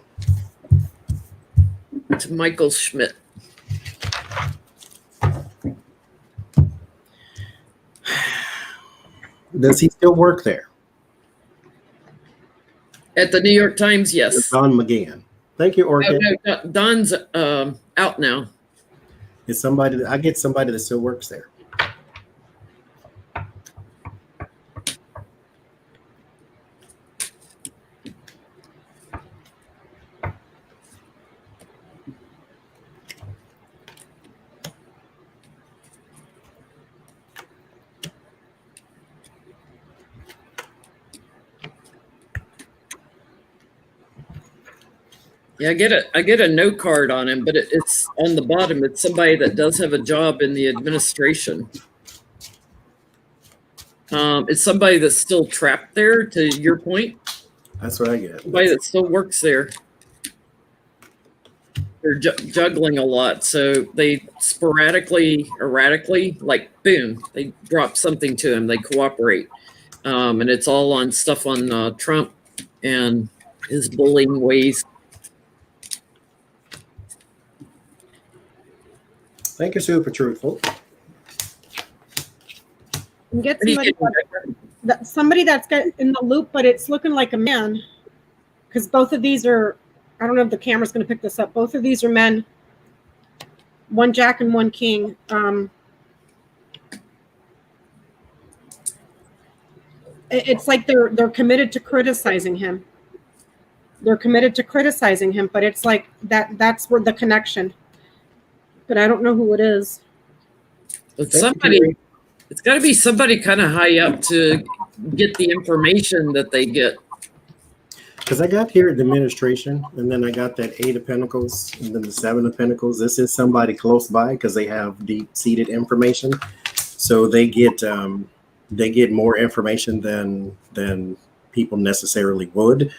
To Michael Schmidt. Does he still work there? At the New York Times, yes. Don McGann. Thank you, Orchid. No, Don's out now. It's somebody. I get somebody that still works there. Yeah, I get a note card on him, but it's on the bottom. It's somebody that does have a job in the administration. It's somebody that's still trapped there, to your point. That's what I get. Somebody that still works there. They're juggling a lot, so they sporadically, erratically, like boom, they drop something to him. They cooperate, and it's all on stuff on Trump and his bullying ways. Thank you, Super Truthful. And get somebody that's got in the loop, but it's looking like a man, because both of these are. I don't know if the camera's going to pick this up. Both of these are men. One Jack and one King. It's like they're committed to criticizing him. They're committed to criticizing him, but it's like that's where the connection. But I don't know who it is. It's somebody. It's got to be somebody kind of high up to get the information that they get. Because I got here at the administration, and then I got that 8 of Pentacles, and then the 7 of Pentacles. This is somebody close by because they have deep-seated information, so they get more information than people necessarily would.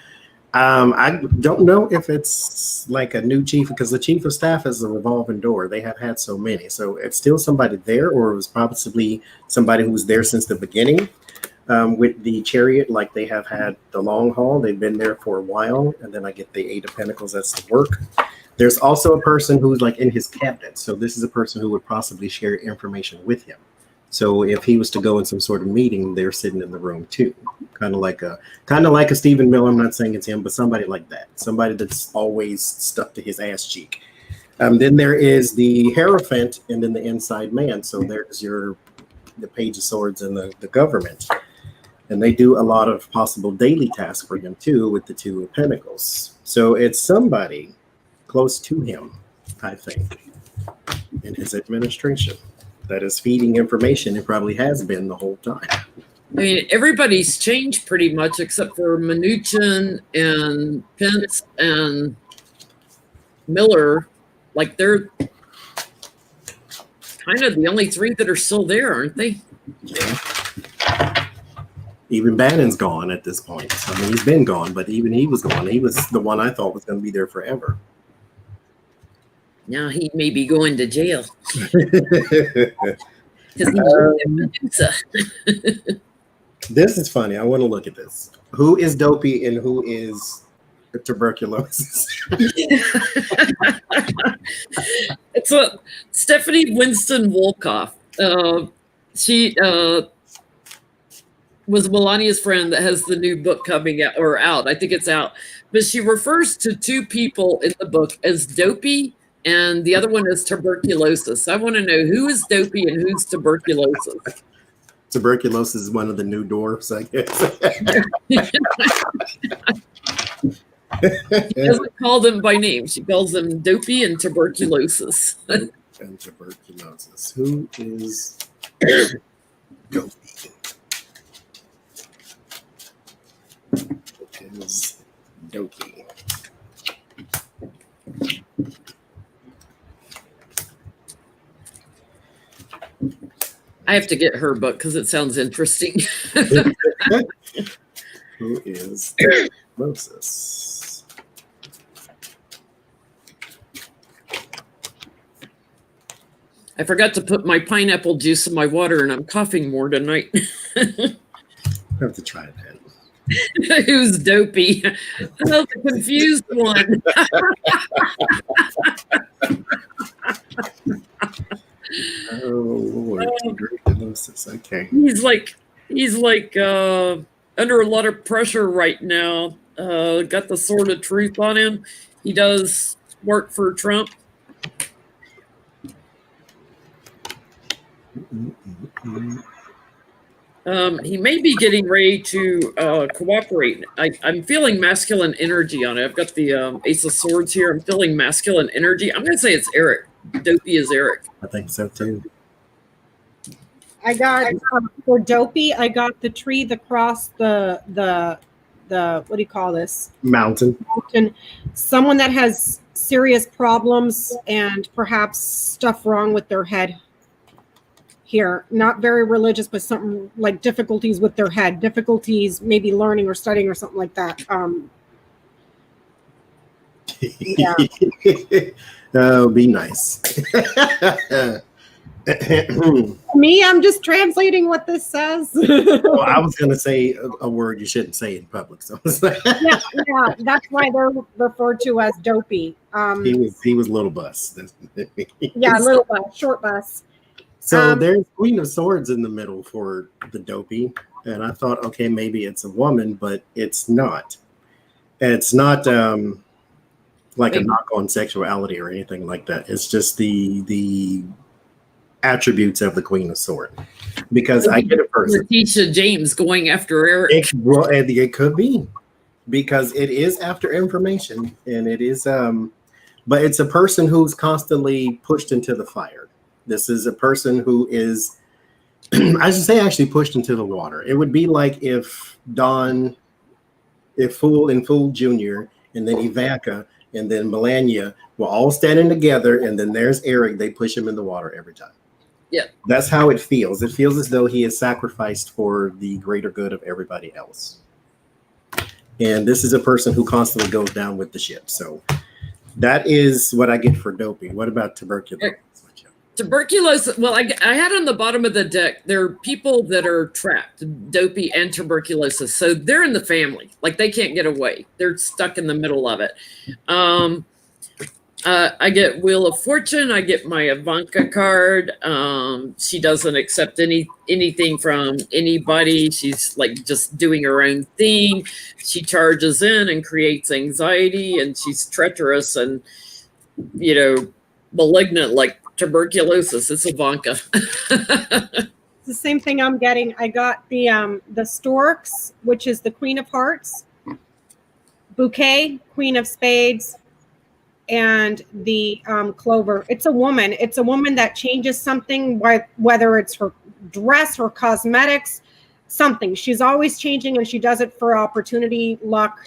I don't know if it's like a new chief, because the chief of staff is a revolving door. They have had so many, so it's still somebody there, or it was possibly somebody who was there since the beginning. With the Chariot, like they have had the long haul. They've been there for a while. And then I get the 8 of Pentacles. That's the work. There's also a person who's like in his cabinet. So this is a person who would possibly share information with him. So if he was to go in some sort of meeting, they're sitting in the room too. Kind of like a Stephen Miller. I'm not saying it's him, but somebody like that. Somebody that's always stuck to his ass cheek. Then there is the Hierophant, and then the Inside Man. So there's the Page of Swords and the government. And they do a lot of possible daily tasks for him too with the 2 of Pentacles. So it's somebody close to him, I think, in his administration that is feeding information. It probably has been the whole time. I mean, everybody's changed pretty much except for Mnuchin and Pence and Miller. Like they're kind of the only 3 that are still there, aren't they? Yeah. Even Bannon's gone at this point. I mean, he's been gone, but even he was gone. He was the one I thought was going to be there forever. Now he may be going to jail. This is funny. I want to look at this. Who is Dopey and who is tuberculosis? It's a Stephanie Winston Wolkoff. She was Melania's friend that has the new book coming out, or out. I think it's out. But she refers to 2 people in the book as Dopey, and the other one is tuberculosis. I want to know who is Dopey and who's tuberculosis. Tuberculosis is one of the new dwarfs, I guess. She doesn't call them by name. She calls them Dopey and tuberculosis. And tuberculosis. Who is Dopey? Is Dopey. I have to get her book because it sounds interesting. Who is tuberculosis? I forgot to put my pineapple juice in my water, and I'm coughing more tonight. I have to try that. Who's Dopey? Oh, the confused one. Oh, Lord. Tuberculosis. Okay. He's He's like under a lot of pressure right now. Got the sword of truth on him. He does work for Trump. He may be getting ready to cooperate. I'm feeling masculine energy on it. I've got the Ace of Swords here. I'm feeling masculine energy. I'm going to say it's Eric. Dopey is Eric. I think so too. I got for Dopey. I got the tree, the cross, the what do you call this? Mountain. Someone that has serious problems and perhaps stuff wrong with their head. Here, not very religious, but something like difficulties with their head, difficulties maybe learning or studying or something like that. Yeah. Oh, be nice. Me, I'm just translating what this says. Well, I was going to say a word you shouldn't say in public. So yeah, that's why they're referred to as Dopey. He was little bus. Yeah, little bus, short bus. So there's Queen of Swords in the middle for the Dopey. And I thought, okay, maybe it's a woman, but it's not. It's not like a knock on sexuality or anything like that. It's just the attributes of the Queen of Swords. Because I get a person. Letitia James going after Eric. It could be. Because it is after information. And it is, but it's a person who's constantly pushed into the fire. This is a person who is, I should say, actually pushed into the water. It would be like if Fool Jr. and then Ivanka and then Melania were all standing together, and then there's Eric. They push him in the water every time. Yeah, that's how it feels. It feels as though he is sacrificed for the greater good of everybody else. And this is a person who constantly goes down with the ship. So that is what I get for Dopey. What about tuberculosis? Tuberculosis, well, I had on the bottom of the deck, there are people that are trapped, Dopey and tuberculosis. So they're in the family. Like, they can't get away. They're stuck in the middle of it. I get Wheel of Fortune. I get my Ivanka card. She doesn't accept anything from anybody. She's like just doing her own thing. She charges in and creates anxiety, and she's treacherous and, malignant like tuberculosis. It's Ivanka. It's the same thing I'm getting. I got the Storks, which is the Queen of Hearts, Bouquet, Queen of Spades, and the Clover. It's a woman. It's a woman that changes something, whether it's her dress, her cosmetics, something. She's always changing, and she does it for opportunity, luck,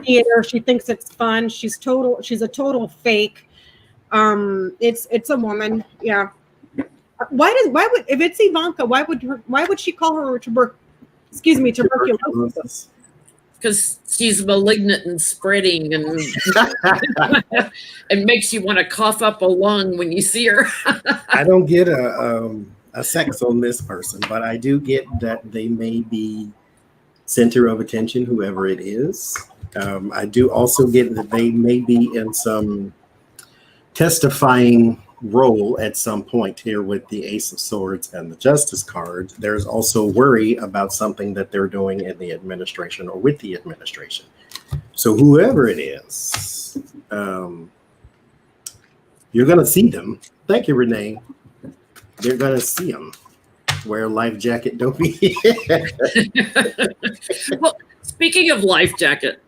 theater. She thinks it's fun. She's a total fake. It's a woman. Yeah. Why would if it's Ivanka, why would she call her tuberculosis? Because she's malignant and spreading and and makes you want to cough up a lung when you see her. I don't get a sex on this person, but I do get that they may be center of attention, whoever it is. I do also get that they may be in some testifying role at some point here with the Ace of Swords and the Justice card. There's also worry about something that they're doing in the administration or with the administration. So whoever it is, you're going to see them. Thank you, Renee. You're going to see them. Wear a life jacket, Dopey. Well, speaking of life jacket,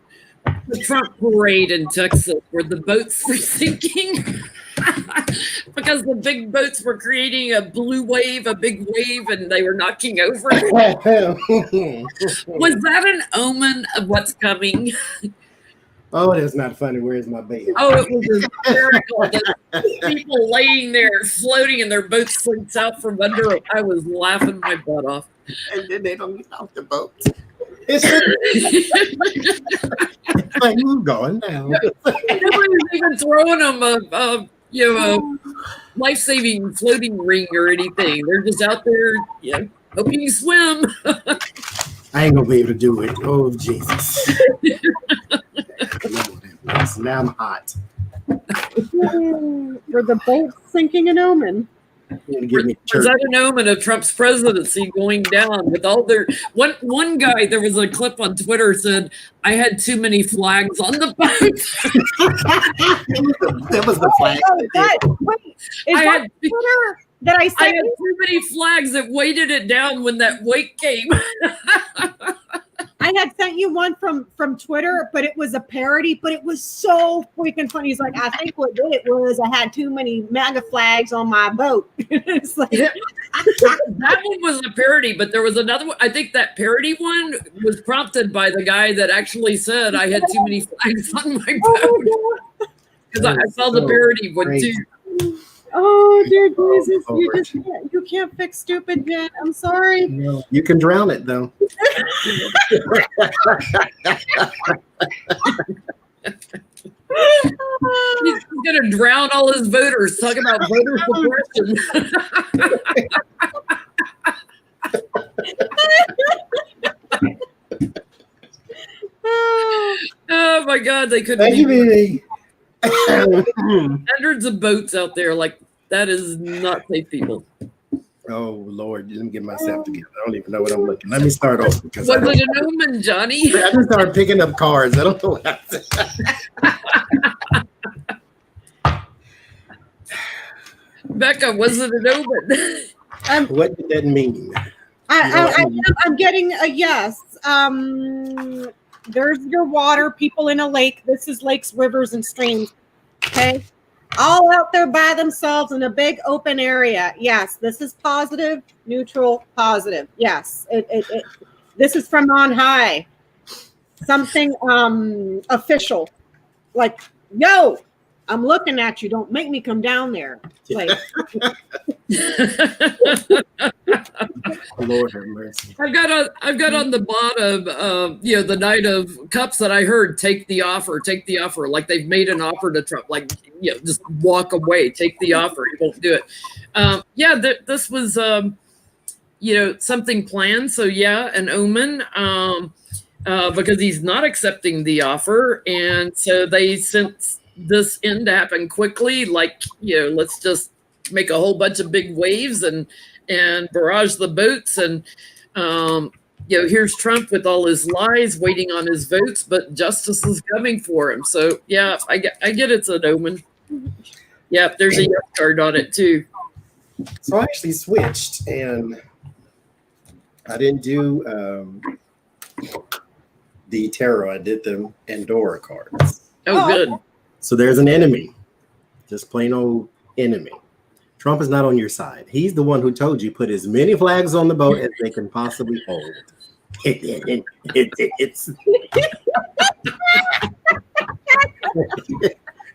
the Trump parade in Texas where the boats were sinking because the big boats were creating a blue wave, a big wave, and they were knocking over. Was that an omen of what's coming? Oh, that's not funny. Where's my baby? Oh, it was hysterical. The people laying there floating and their boat slinks out from under it. I was laughing my butt off. And then they don't get off the boat. It's like, who's going down? Nobody's even throwing them a life-saving floating ring or anything. They're just out there, hoping you swim. I ain't gonna be able to do it. Oh, Jesus. Now I'm hot. For the boat sinking an omen. Give me Was church. that an omen of Trump's presidency going down with all their one guy? There was a clip on Twitter said, "I had too many flags on the boat." That was the flag. Wait, is I that had- Twitter that I I sent had you? too many flags that weighted it down when that wake came. I had sent you one from Twitter, but it was a parody, but it was so freaking funny. He's like, I think what did it was I had too many MAGA flags on my boat. It's like, That one was a parody, but there was another one. I think that parody one was prompted by the guy that actually said I had too many flags on my boat. Because I saw the parody one too. oh dear Jesus, Oh, you can't fix stupid, Jen. I'm sorry. No, you can drown it though. He's gonna drown all his voters. Talk about voter suppression. Oh my God, they couldn't. Thank you, baby. Hundreds of boats out there. Like that is not safe, people. Oh Lord, let me get myself together. I don't even know what I'm looking. Let me start over because Was it an omen, Johnny? I just started picking up cards. I don't know what I Becca, was it an omen? What did that mean? I'm getting a yes. There's your water, people in a lake. This is lakes, rivers, and streams. Okay. All out there by themselves in a big open area. Yes, this is positive, neutral, positive. Yes. This is from on high. Something official. Like, yo, I'm looking at you. Don't make me come down there. Like, Lord have mercy. I've got on the bottom, the Knight of Cups that I heard, take the offer. Like they've made an offer to Trump, like, just walk away, take the offer. He won't do it. This was, something planned. So yeah, an omen, because he's not accepting the offer. And so they sent this end to happen quickly. Like, let's just make a whole bunch of big waves and barrage the boats. And, here's Trump with all his lies waiting on his votes, but justice is coming for him. So yeah, I get it's an omen. Yeah, there's a yes card on it too. So I actually switched and I didn't do the tarot. I did the Andorra cards. Oh, good. So there's an enemy, just plain old enemy. Trump is not on your side. He's the one who told you put as many flags on the boat as they can possibly hold. It's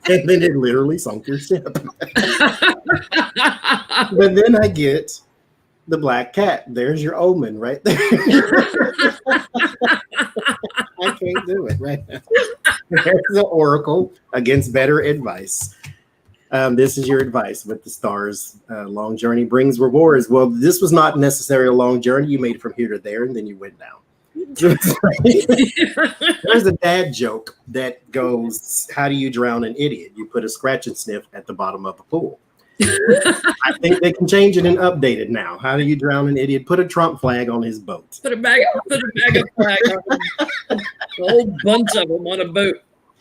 and then it literally sunk your ship. But then I get the black cat. There's your omen right there. I can't do it right now. There's the oracle against better advice. This is your advice with the stars. Long journey brings rewards. Well, this was not necessarily a long journey. You made it from here to there, and then you went down. There's a dad joke that goes, how do you drown an idiot? You put a scratch and sniff at the bottom of a pool. I think they can change it and update it now. How do you drown an idiot? Put a Trump flag on his boat. Put a bag of flag on him. A whole bunch of them on a boat.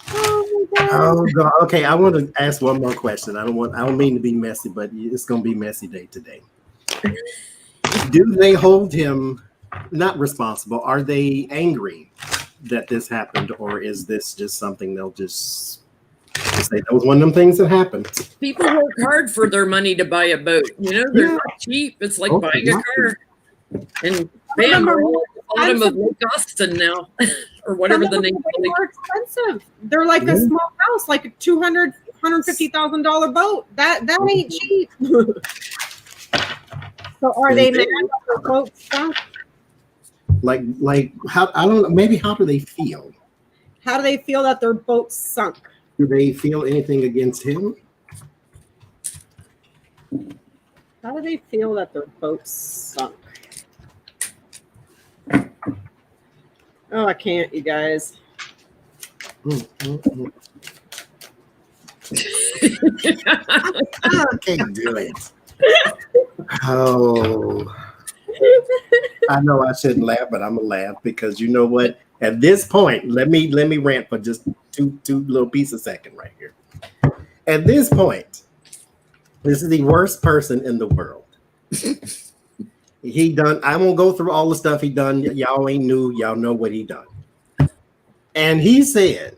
oh my God. Oh God. Okay, I want to ask one more question. I don't mean to be messy, but it's gonna be messy day today. Do they hold him not responsible? Are they angry that this happened, or is this just something they'll just say that was one of them things that happened? People work hard for their money to buy a boat. They're not cheap. It's like buying a car. And bam, we're all at the bottom of Lake Austin now, or whatever the name They're more expensive. They're like a small house, like a $150,000 boat. That ain't cheap. So are they mad that their boat sunk? Like how, I don't know, maybe how do they feel? How do they feel that their boat sunk? Do they feel anything against him? How do they feel that their boat sunk? Oh, I can't, you guys. I can't do it. Oh, I know I shouldn't laugh, but I'm gonna laugh because you know what? At this point, let me rant for just two little pieces a second right here. At this point, this is the worst person in the world. He done. I won't go through all the stuff he done. Y'all ain't new. Y'all know what he done. And he said,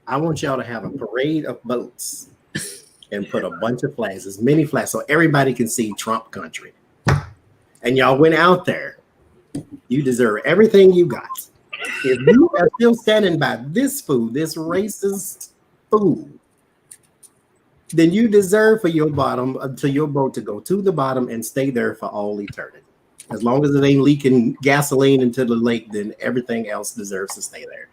"I want y'all to have a parade of boats and put a bunch of flags, as many flags, so everybody can see Trump country." And y'all went out there. You deserve everything you got. If you are still standing by this fool, this racist fool, then you deserve for your bottom to your boat to go to the bottom and stay there for all eternity. As long as it ain't leaking gasoline into the lake, then everything else deserves to stay there.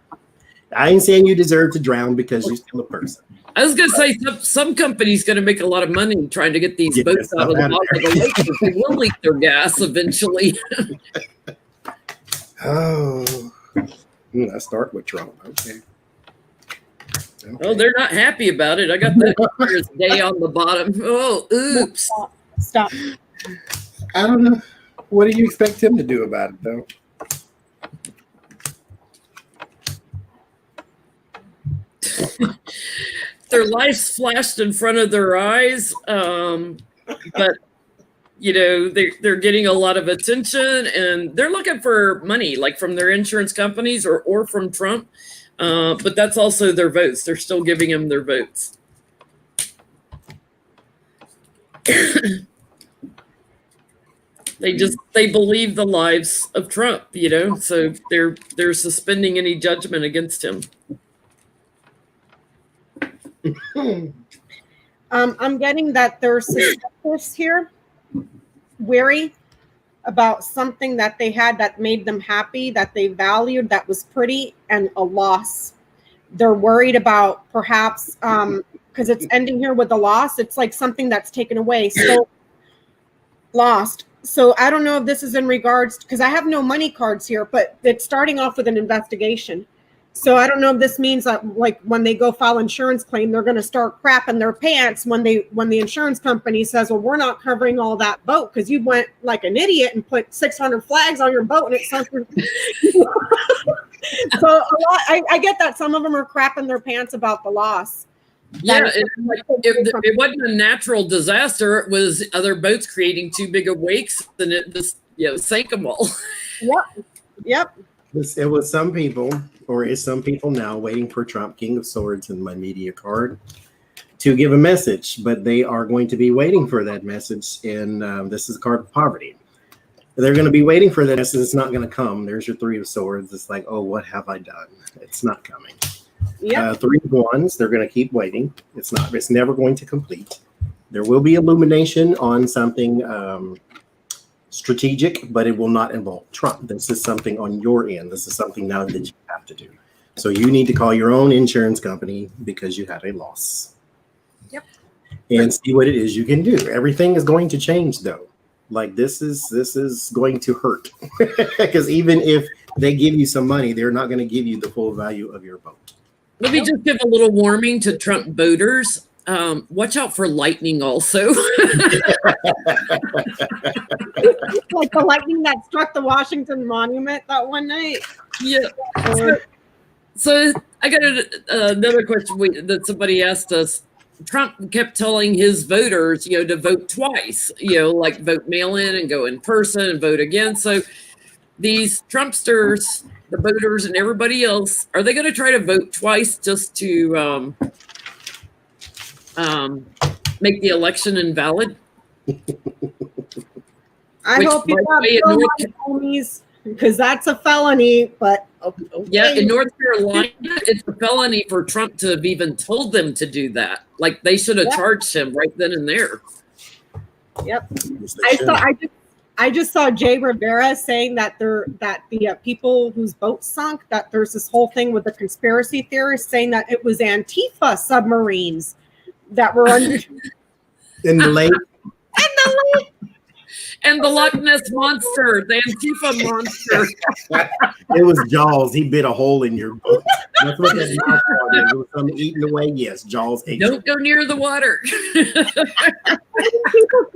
I ain't saying you deserve to drown because you're still a person. I was going to say some company's going to make a lot of money trying to get these boats out of the bottom of the lake because they will leak their gas eventually. Oh, I start with Trump. Okay. Oh, they're not happy about it. I got that Clear as day on the bottom. Oh, oops. Stop. I don't know. What do you expect him to do about it, though? Their lives flashed in front of their eyes, but you know they're getting a lot of attention, and they're looking for money, like from their insurance companies or from Trump. But that's also their votes. They're still giving them their votes. They believe the lies of Trump, you know, so they're suspending any judgment against him. I'm getting that they're suspicious here, wary about something that they had that made them happy, that they valued, that was pretty, and a loss. They're worried about perhaps because it's ending here with a loss. It's like something that's taken away, so lost. So I don't know if this is in regards, because I have no money cards here, but it's starting off with an investigation. So I don't know if this means that, like, when they go file insurance claim, they're going to start crapping their pants when the insurance company says, well, we're not covering all that boat because you went like an idiot and put 600 flags on your boat and it sunk. So a lot, I get that some of them are crapping their pants about the loss. Yeah, it wasn't a natural disaster. It was other boats creating too big of wakes, and it just sank them all. Yep. It was some people, or is some people now, waiting for Trump, King of Swords, and my media card to give a message, but they are going to be waiting for that message. And this is a card of poverty. They're going to be waiting for that message. It's not going to come. There's your Three of Swords. It's like, oh, what have I done? It's not coming. Three of Wands. They're going to keep waiting. It's never going to complete. There will be illumination on something strategic, but it will not involve Trump. This is something on your end. This is something now that you have to do. So you need to call your own insurance company because you had a loss. Yep. And see what it is you can do. Everything is going to change, though. Like this is going to hurt because even if they give you some money, they're not going to give you the full value of your boat. Let me just give a little warning to Trump voters. Watch out for lightning also. Like the lightning that struck the Washington Monument that one night. Yeah. So I got another question that somebody asked us. Trump kept telling his voters, to vote twice, like vote mail-in and go in person and vote again. So these Trumpsters, the voters and everybody else, are they going to try to vote twice just to make the election invalid? I hope you have homies, because that's a felony. But okay. Yeah, in North Carolina, it's a felony for Trump to have even told them to do that. Like they should have charged him right then and there. Yep. I just saw Jay Rivera saying that the people whose boat sunk, that there's this whole thing with the conspiracy theorists saying that it was Antifa submarines that were under in the lake. And the Loch Ness Monster, the Antifa monster. It was Jaws. He bit a hole in your book. That's what that mouth part is. It was something eating away. Yes, Jaws ate Don't go near the water. People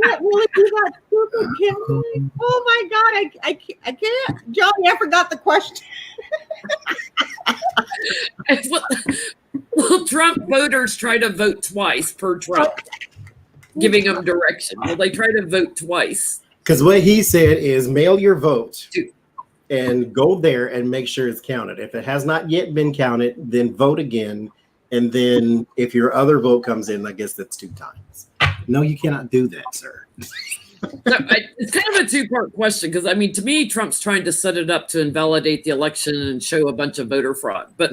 can't really do that stupid, can they? Oh my God, I can't. Johnny, I forgot the question. Will Trump voters try to vote twice per Trump? Giving them direction. Will they try to vote twice? Because what he said is mail your vote and go there and make sure it's counted. If it has not yet been counted, then vote again. And then if your other vote comes in, I guess that's 2 times. No, you cannot do that, sir. It's kind of a 2-part question because, I mean, to me, Trump's trying to set it up to invalidate the election and show a bunch of voter fraud. But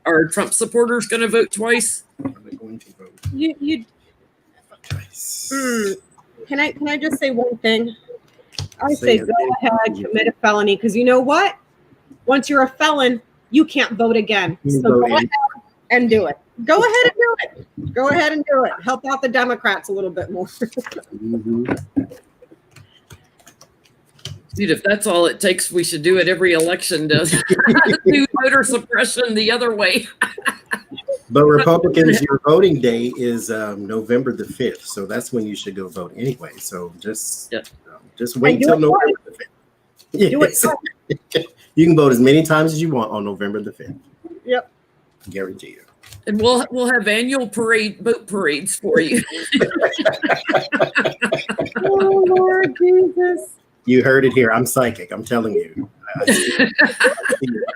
are Trump supporters going to vote twice? Are they going to vote? You Twice. Can I just say one thing? I say go ahead, commit a felony, because you know what? Once you're a felon, you can't vote again. So go ahead and do it. Go ahead and do it. Go ahead and do it. Help out the Democrats a little bit more. Dude, if that's all it takes, we should do it every election to do voter suppression the other way. But Republicans, your voting day is November the 5th. So that's when you should go vote anyway. So just wait till November the 5th. Yes. You can vote as many times as you want on November the 5th. Yep. Guarantee you. And we'll have annual boat parades for you. Oh, Lord Jesus. You heard it here. I'm psychic. I'm telling you.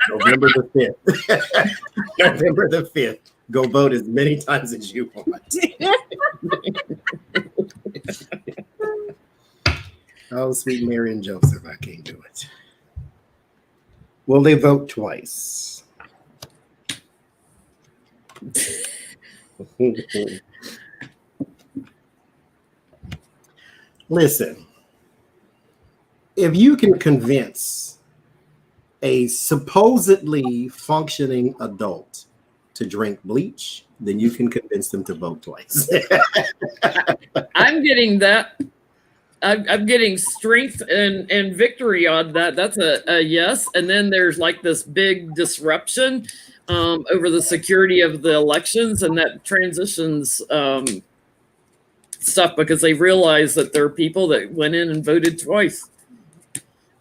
November the 5th. November the 5th. Go vote as many times as you want. Oh, sweet Mary and Joseph. I can't do it. Will they vote twice? Listen, if you can convince a supposedly functioning adult to drink bleach, then you can convince them to vote twice. I'm getting that. I'm getting strength and victory on that. That's a yes. And then there's like this big disruption over the security of the elections, and that transitions stuff because they realize that there are people that went in and voted twice.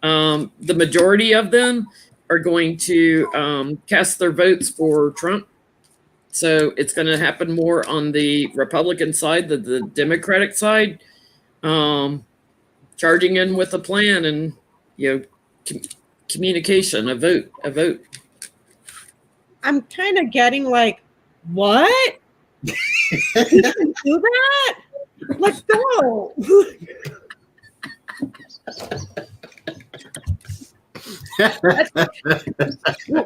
The majority of them are going to cast their votes for Trump. So it's going to happen more on the Republican side than the Democratic side. Charging in with a plan and, communication, a vote. I'm kind of getting like, what? You can do that? Let's go.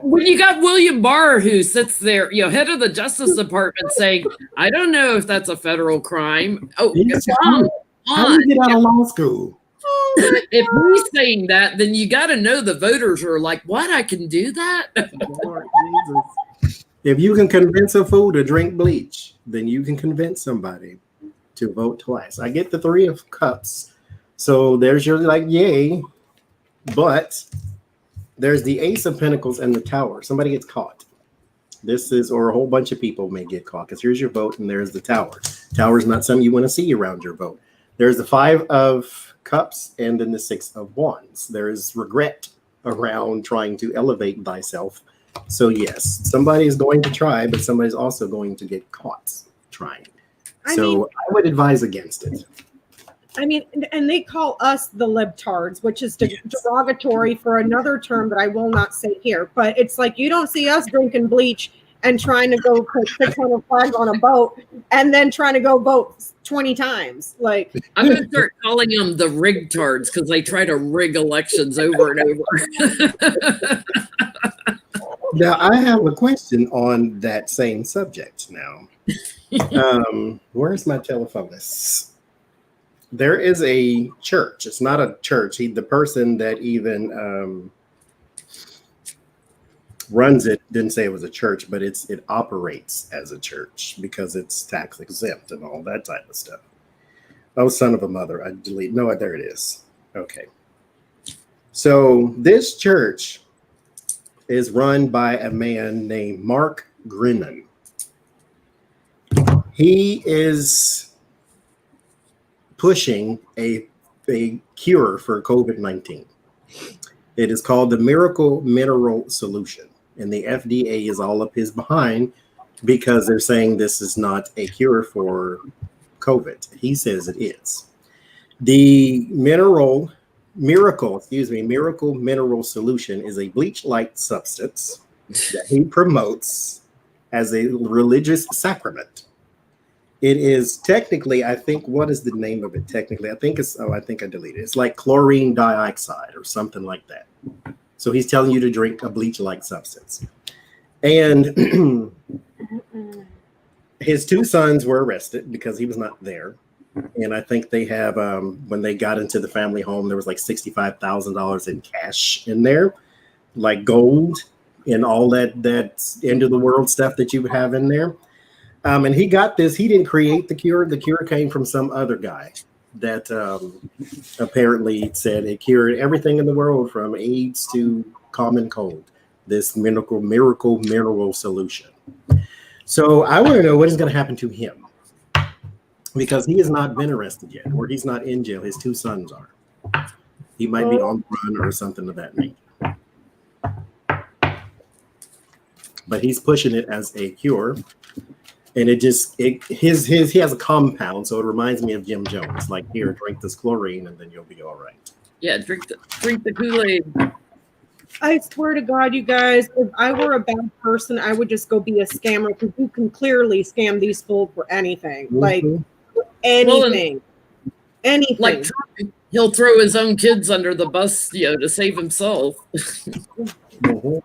When you got William Barr, who sits there, head of the Justice Department, saying, "I don't know if that's a federal crime." Oh, how do you get out of law school? If he's saying that, then you got to know the voters are like, "What? I can do that?" Lord Jesus. If you can convince a fool to drink bleach, then you can convince somebody to vote twice. I get the 3 of cups, so there's your yay, but there's the Ace of Pentacles and the Tower. Somebody gets caught. Or a whole bunch of people may get caught, because here's your vote and there's the Tower. Tower is not something you want to see around your vote. There's the 5 of Cups and then the 6 of Wands. There is regret around trying to elevate thyself. So yes, somebody is going to try, but somebody's also going to get caught trying. I would advise against it. I mean, and they call us the libtards, which is derogatory for another term that I will not say here. But it's like you don't see us drinking bleach and trying to go put 600 flags on a boat and then trying to go vote 20 times. Like, I'm going to start calling them the rigtards because they try to rig elections over and over. Now, I have a question on that same subject now. Where's my telephonist? There is a church. It's not a church. The person that even runs it didn't say it was a church, but it operates as a church because it's tax exempt and all that type of stuff. Oh, son of a mother. I delete. No, there it is. Okay. So this church is run by a man named Mark Grinnan. He is pushing a cure for COVID-19. It is called the Miracle Mineral Solution. And the FDA is all up his behind because they're saying this is not a cure for COVID. He says it is. The miracle mineral solution is a bleach-like substance that he promotes as a religious sacrament. It is technically, I think, what is the name of it technically? I think I deleted it. It's like chlorine dioxide or something like that. So he's telling you to drink a bleach-like substance. And his two sons were arrested because he was not there. And I think they have, when they got into the family home, there was like $65,000 in cash in there, like gold and all that end of the world stuff that you would have in there. And he got this. He didn't create the cure. The cure came from some other guy that apparently said it cured everything in the world from AIDS to common cold. This miracle mineral solution. So I want to know what is going to happen to him, because he has not been arrested yet, or he's not in jail. His two sons are. He might be on the run or something of that nature. But he's pushing it as a cure. And he has a compound, so it reminds me of Jim Jones. Like, here, drink this chlorine, and then you'll be all right. Yeah, drink the Kool-Aid. I swear to God, you guys, if I were a bad person, I would just go be a scammer, because you can clearly scam these fools for anything. Mm-hmm. Like anything. Anything. Like Trump, he'll throw his own kids under the bus, to save himself. Mm-hmm.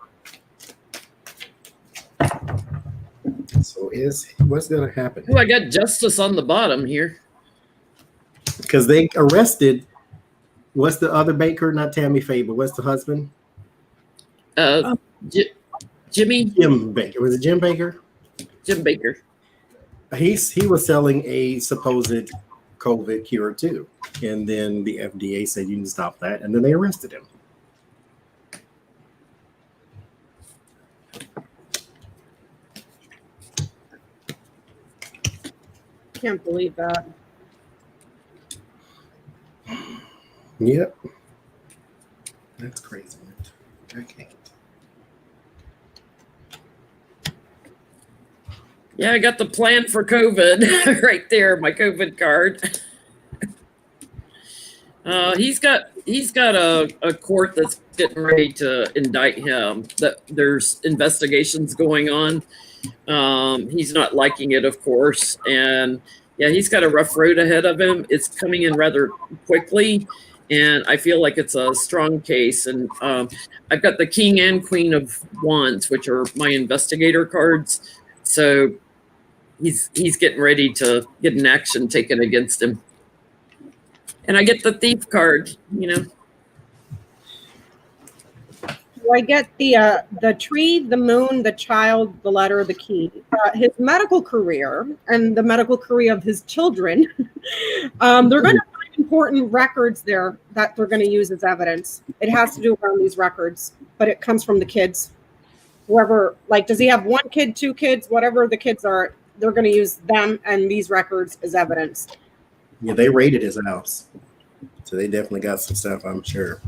So what's going to happen? Oh, I got Justice on the bottom here. Because they arrested, what's the other baker? Not Tammy Faye, but what's the husband? Jimmy? Jim Baker. Was it Jim Baker? Jim Baker. He was selling a supposed COVID cure too. And then the FDA said you can stop that. And then they arrested him. Can't believe that. Yep. That's crazy. I can't. Yeah, I got the plan for COVID right there, my COVID card. He's got a court that's getting ready to indict him. That there's investigations going on. He's not liking it, of course, and yeah, he's got a rough road ahead of him. It's coming in rather quickly, and I feel like it's a strong case. And I've got the King and Queen of Wands, which are my investigator cards. So he's getting ready to get an action taken against him. And I get the Thief card, I get the tree, the moon, the child, the letter, the key. His medical career and the medical career of his children. They're going to find important records there that they're going to use as evidence. It has to do around these records, but it comes from the kids. Whoever, like, does he have one kid, two kids, whatever the kids are, they're going to use them and these records as evidence. Yeah, they raided his house. So they definitely got some stuff, I'm sure.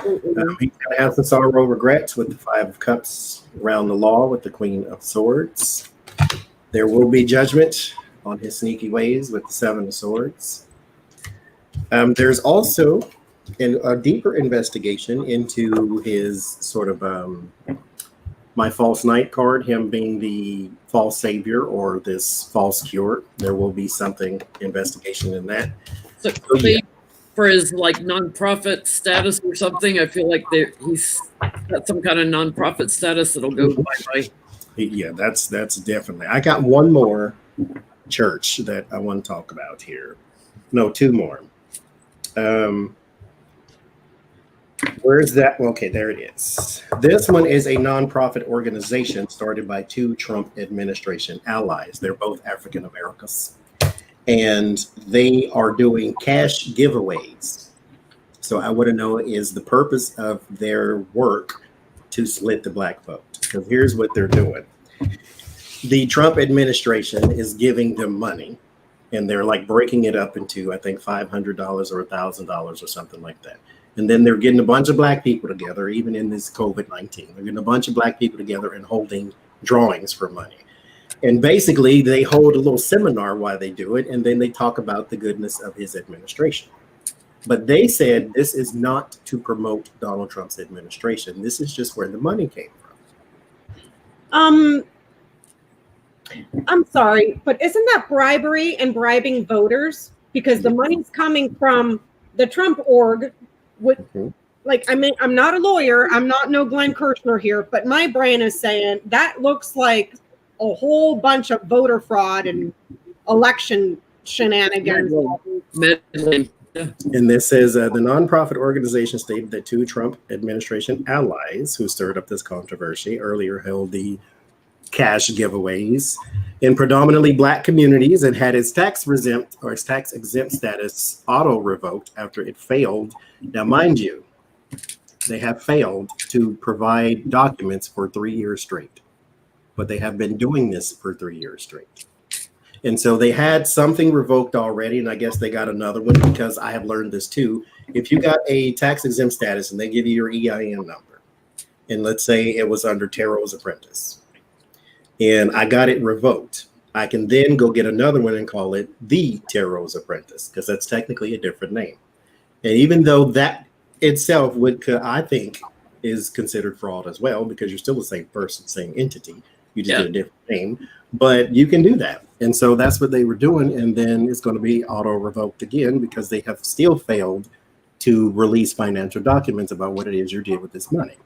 He's going to have some sorrow regrets with the Five of Cups around the law with the Queen of Swords. There will be judgment on his sneaky ways with the Seven of Swords. There's also a deeper investigation into his sort of my false knight card, him being the false savior or this false cure. There will be investigation in that. So yeah. For his nonprofit status or something, I feel like he's got some kind of nonprofit status that'll go bye-bye. Yeah, that's definitely. I got one more church that I want to talk about here. No, two more. Where's that? Okay, there it is. This one is a nonprofit organization started by two Trump administration allies. They're both African Americans. And they are doing cash giveaways So I want to know, is the purpose of their work to split the black vote? Because here's what they're doing. The Trump administration is giving them money, and they're like breaking it up into, I think, $500 or $1,000 or something like that. And then they're getting a bunch of black people together, even in this COVID-19. They're getting a bunch of black people together and holding drawings for money. And basically, they hold a little seminar while they do it, and then they talk about the goodness of his administration. But they said this is not to promote Donald Trump's administration. This is just where the money came from. I'm sorry, but isn't that bribery and bribing voters? Because the money's coming from the Trump org. Like, I mean, I'm not a lawyer. I'm not no Glenn Kirshner here, but my brain is saying that looks like a whole bunch of voter fraud and election shenanigans. And this says the nonprofit organization stated that two Trump administration allies who stirred up this controversy earlier held the cash giveaways in predominantly black communities and had its tax exempt status auto revoked after it failed. Now, mind you, they have failed to provide documents for 3 years straight, but they have been doing this for 3 years straight. And so they had something revoked already, and I guess they got another one, because I have learned this too. If you got a tax exempt status and they give you your EIN number, and let's say it was under Taro's Apprentice, and I got it revoked, I can then go get another one and call it the Taro's Apprentice, because that's technically a different name. And even though that itself I think is considered fraud as well, because you're still the same person, same entity, you just get a different name, but you can do that. And so that's what they were doing. And then it's going to be auto revoked again, because they have still failed to release financial documents about what it is you did with this money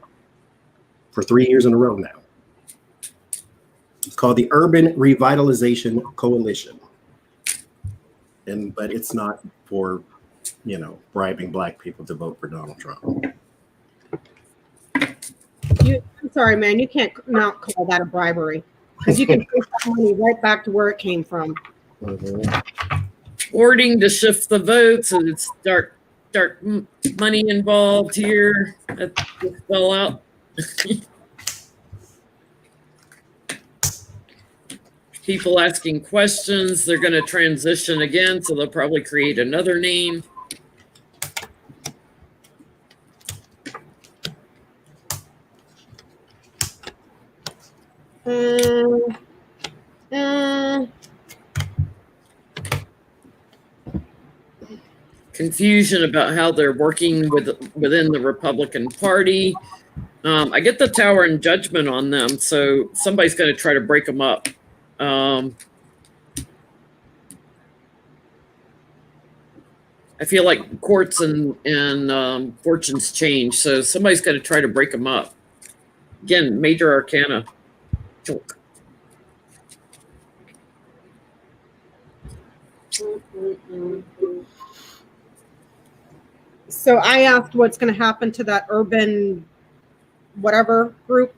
for 3 years in a row now. It's called the Urban Revitalization Coalition. But it's not for, bribing black people to vote for Donald Trump. I'm sorry, man. You can't not call that a bribery, because you can take that money right back to where it came from. Hoarding to shift the votes, and it's dark money involved here. That fell out. People asking questions. They're going to transition again, so they'll probably create another name. Confusion about how they're working within the Republican Party. I get the tower and judgment on them, so somebody's going to try to break them up. I feel like courts and fortunes change, so somebody's going to try to break them up. Again, major arcana. So I asked what's going to happen to that urban whatever group.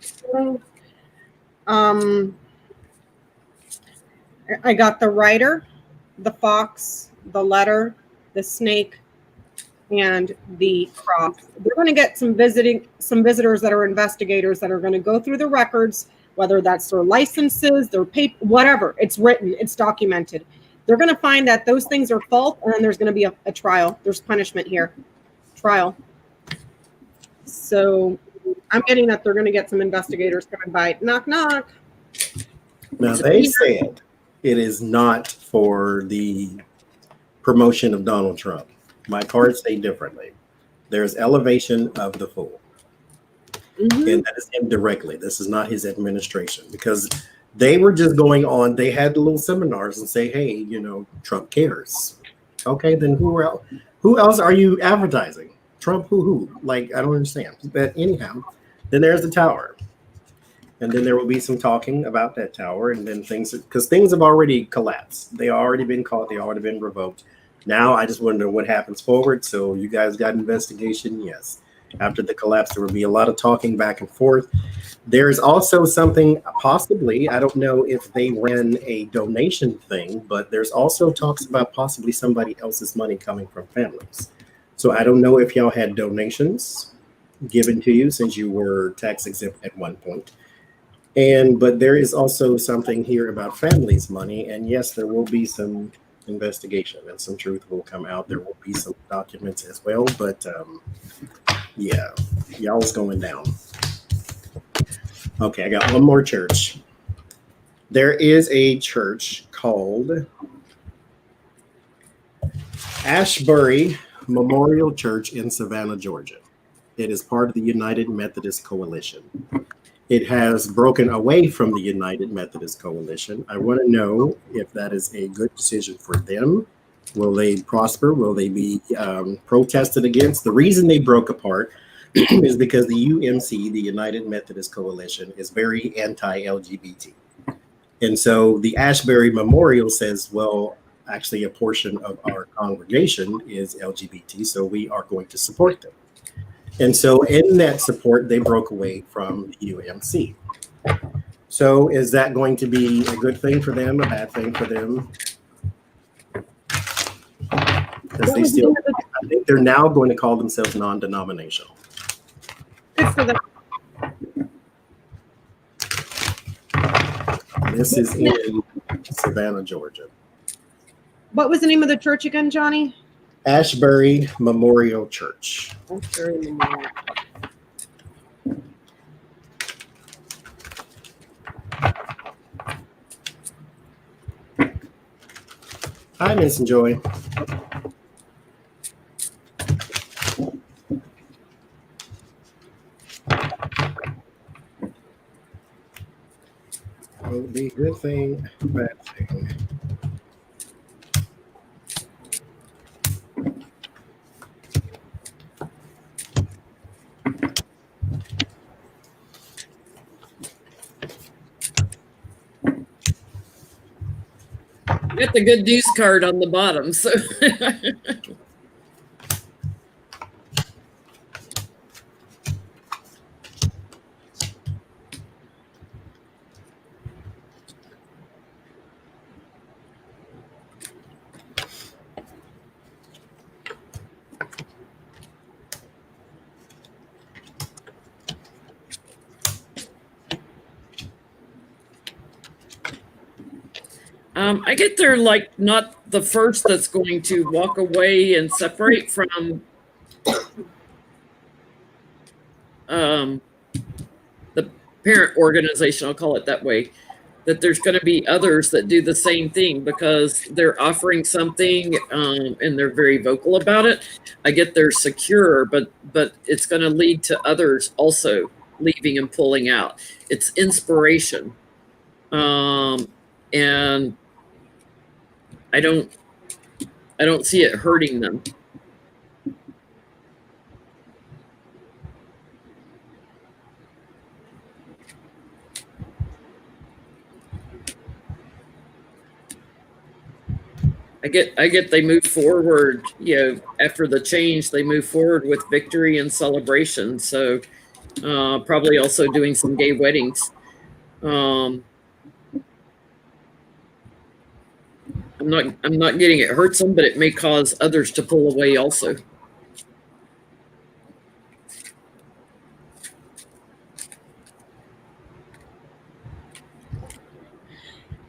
I got the rider, the fox, the letter, the snake, and the cross. We're going to get some visitors that are investigators that are going to go through the records, whether that's their licenses, their paper, whatever. It's written, it's documented. They're going to find that those things are false, and then there's going to be a trial. There's punishment here. Trial. So I'm getting that they're going to get some investigators coming by. Knock, knock. Now, they said it is not for the promotion of Donald Trump. My cards say differently. There's elevation of the fool. Mm-hmm. And that is him directly. This is not his administration, because they were just going on. They had little seminars and say, hey, Trump cares. Okay, then who else are you advertising? Trump who? Like, I don't understand. But anyhow, then there's the tower. And then there will be some talking about that tower, and then because things have already collapsed. They already been caught. They already been revoked. Now I just wonder what happens forward. So you guys got investigation? Yes. After the collapse, there will be a lot of talking back and forth. There's also something possibly, I don't know if they ran a donation thing, but there's also talks about possibly somebody else's money coming from families. So I don't know if y'all had donations given to you since you were tax exempt at one point. But there is also something here about families' money. And yes, there will be some investigation and some truth will come out. There will be some documents as well. But yeah, y'all's going down. Okay, I got one more church. There is a church called Ashbury Memorial Church in Savannah, Georgia. It is part of the United Methodist Coalition. It has broken away from the United Methodist Coalition. I want to know if that is a good decision for them. Will they prosper? Will they be protested against? The reason they broke apart is because the UMC, the United Methodist Coalition, is very anti-LGBT. And so the Ashbury Memorial says, well, actually a portion of our congregation is LGBT, so we are going to support them. And so in that support, they broke away from the UMC. So is that going to be a good thing for them, a bad thing for them? Because they still, I think they're now going to call themselves non-denominational. Good for them. This is in Savannah, Georgia. What was the name of the church again, Johnny? Ashbury Memorial Church. Ashbury Memorial. Hi, Miss Joy. Will it be a good thing, bad thing? Got the good news card on the bottom, so I get they're like not the first that's going to walk away and separate from the parent organization, I'll call it that way, that there's going to be others that do the same thing because they're offering something and they're very vocal about it. I get they're secure, but it's going to lead to others also leaving and pulling out. It's inspiration. And I don't see it hurting them. I get they move forward, after the change, they move forward with victory and celebration. So probably also doing some gay weddings. I'm not getting it hurts them, but it may cause others to pull away also.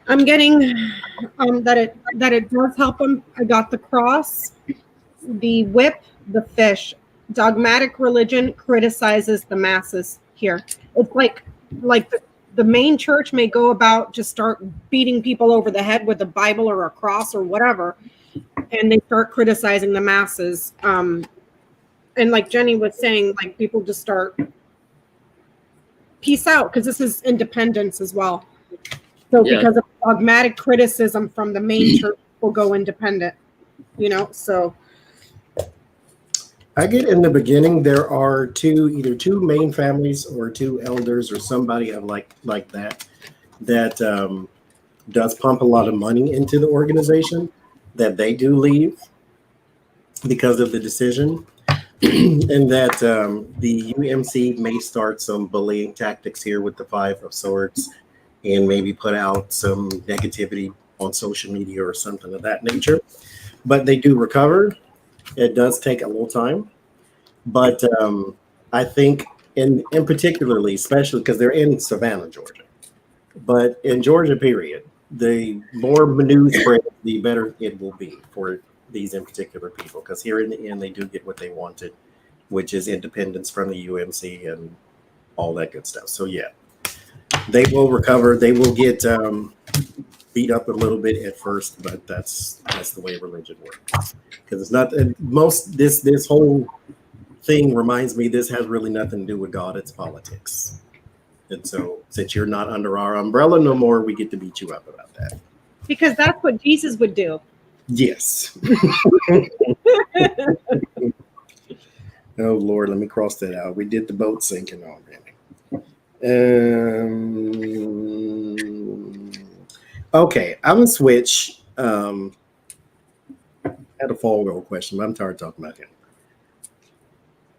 I'm getting that it does help them. I got the cross, the whip, the fish. Dogmatic religion criticizes the masses here. It's like the main church may go about just start beating people over the head with a Bible or a cross or whatever, and they start criticizing the masses. And like Jenny was saying, like people just start peace out because this is independence as well. So because of dogmatic criticism from the main church, will go independent. So. I get in the beginning there are either two main families or two elders or somebody of like that does pump a lot of money into the organization, that they do leave because of the decision, and that the UMC may start some bullying tactics here with the Five of Swords and maybe put out some negativity on social media or something of that nature. But they do recover. It does take a little time, but I think in particularly, especially because they're in Savannah, Georgia, but in Georgia, period, the more news spread, the better it will be for these in particular people. Because here in the end, they do get what they wanted, which is independence from the UMC and all that good stuff. So yeah, they will recover. They will get beat up a little bit at first, but that's the way religion works. Because it's not this whole thing reminds me this has really nothing to do with God. It's politics. And so since you're not under our umbrella no more, we get to beat you up about that. Because that's what Jesus would do. Yes. Oh Lord, let me cross that out. We did the boat sinking already. Okay, I'm gonna switch. I had a fall goal question, but I'm tired of talking about him.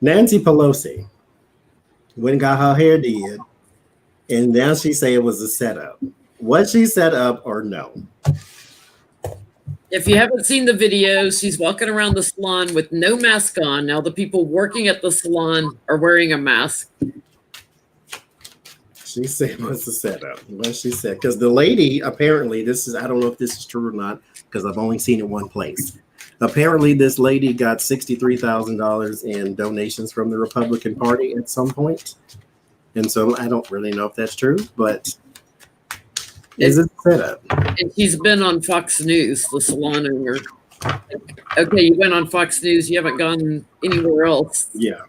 Nancy Pelosi went and got her hair did, and now she say it was a setup. Was she set up or no? If you haven't seen the video, she's walking around the salon with no mask on. Now the people working at the salon are wearing a mask. She said it was a setup. What she said, because the lady apparently, I don't know if this is true or not, because I've only seen it one place. Apparently, this lady got $63,000 in donations from the Republican Party at some point, and so I don't really know if that's true, but is it set up? And she's been on Fox News, the salon owner. Okay, you went on Fox News. You haven't gone anywhere else. Yeah.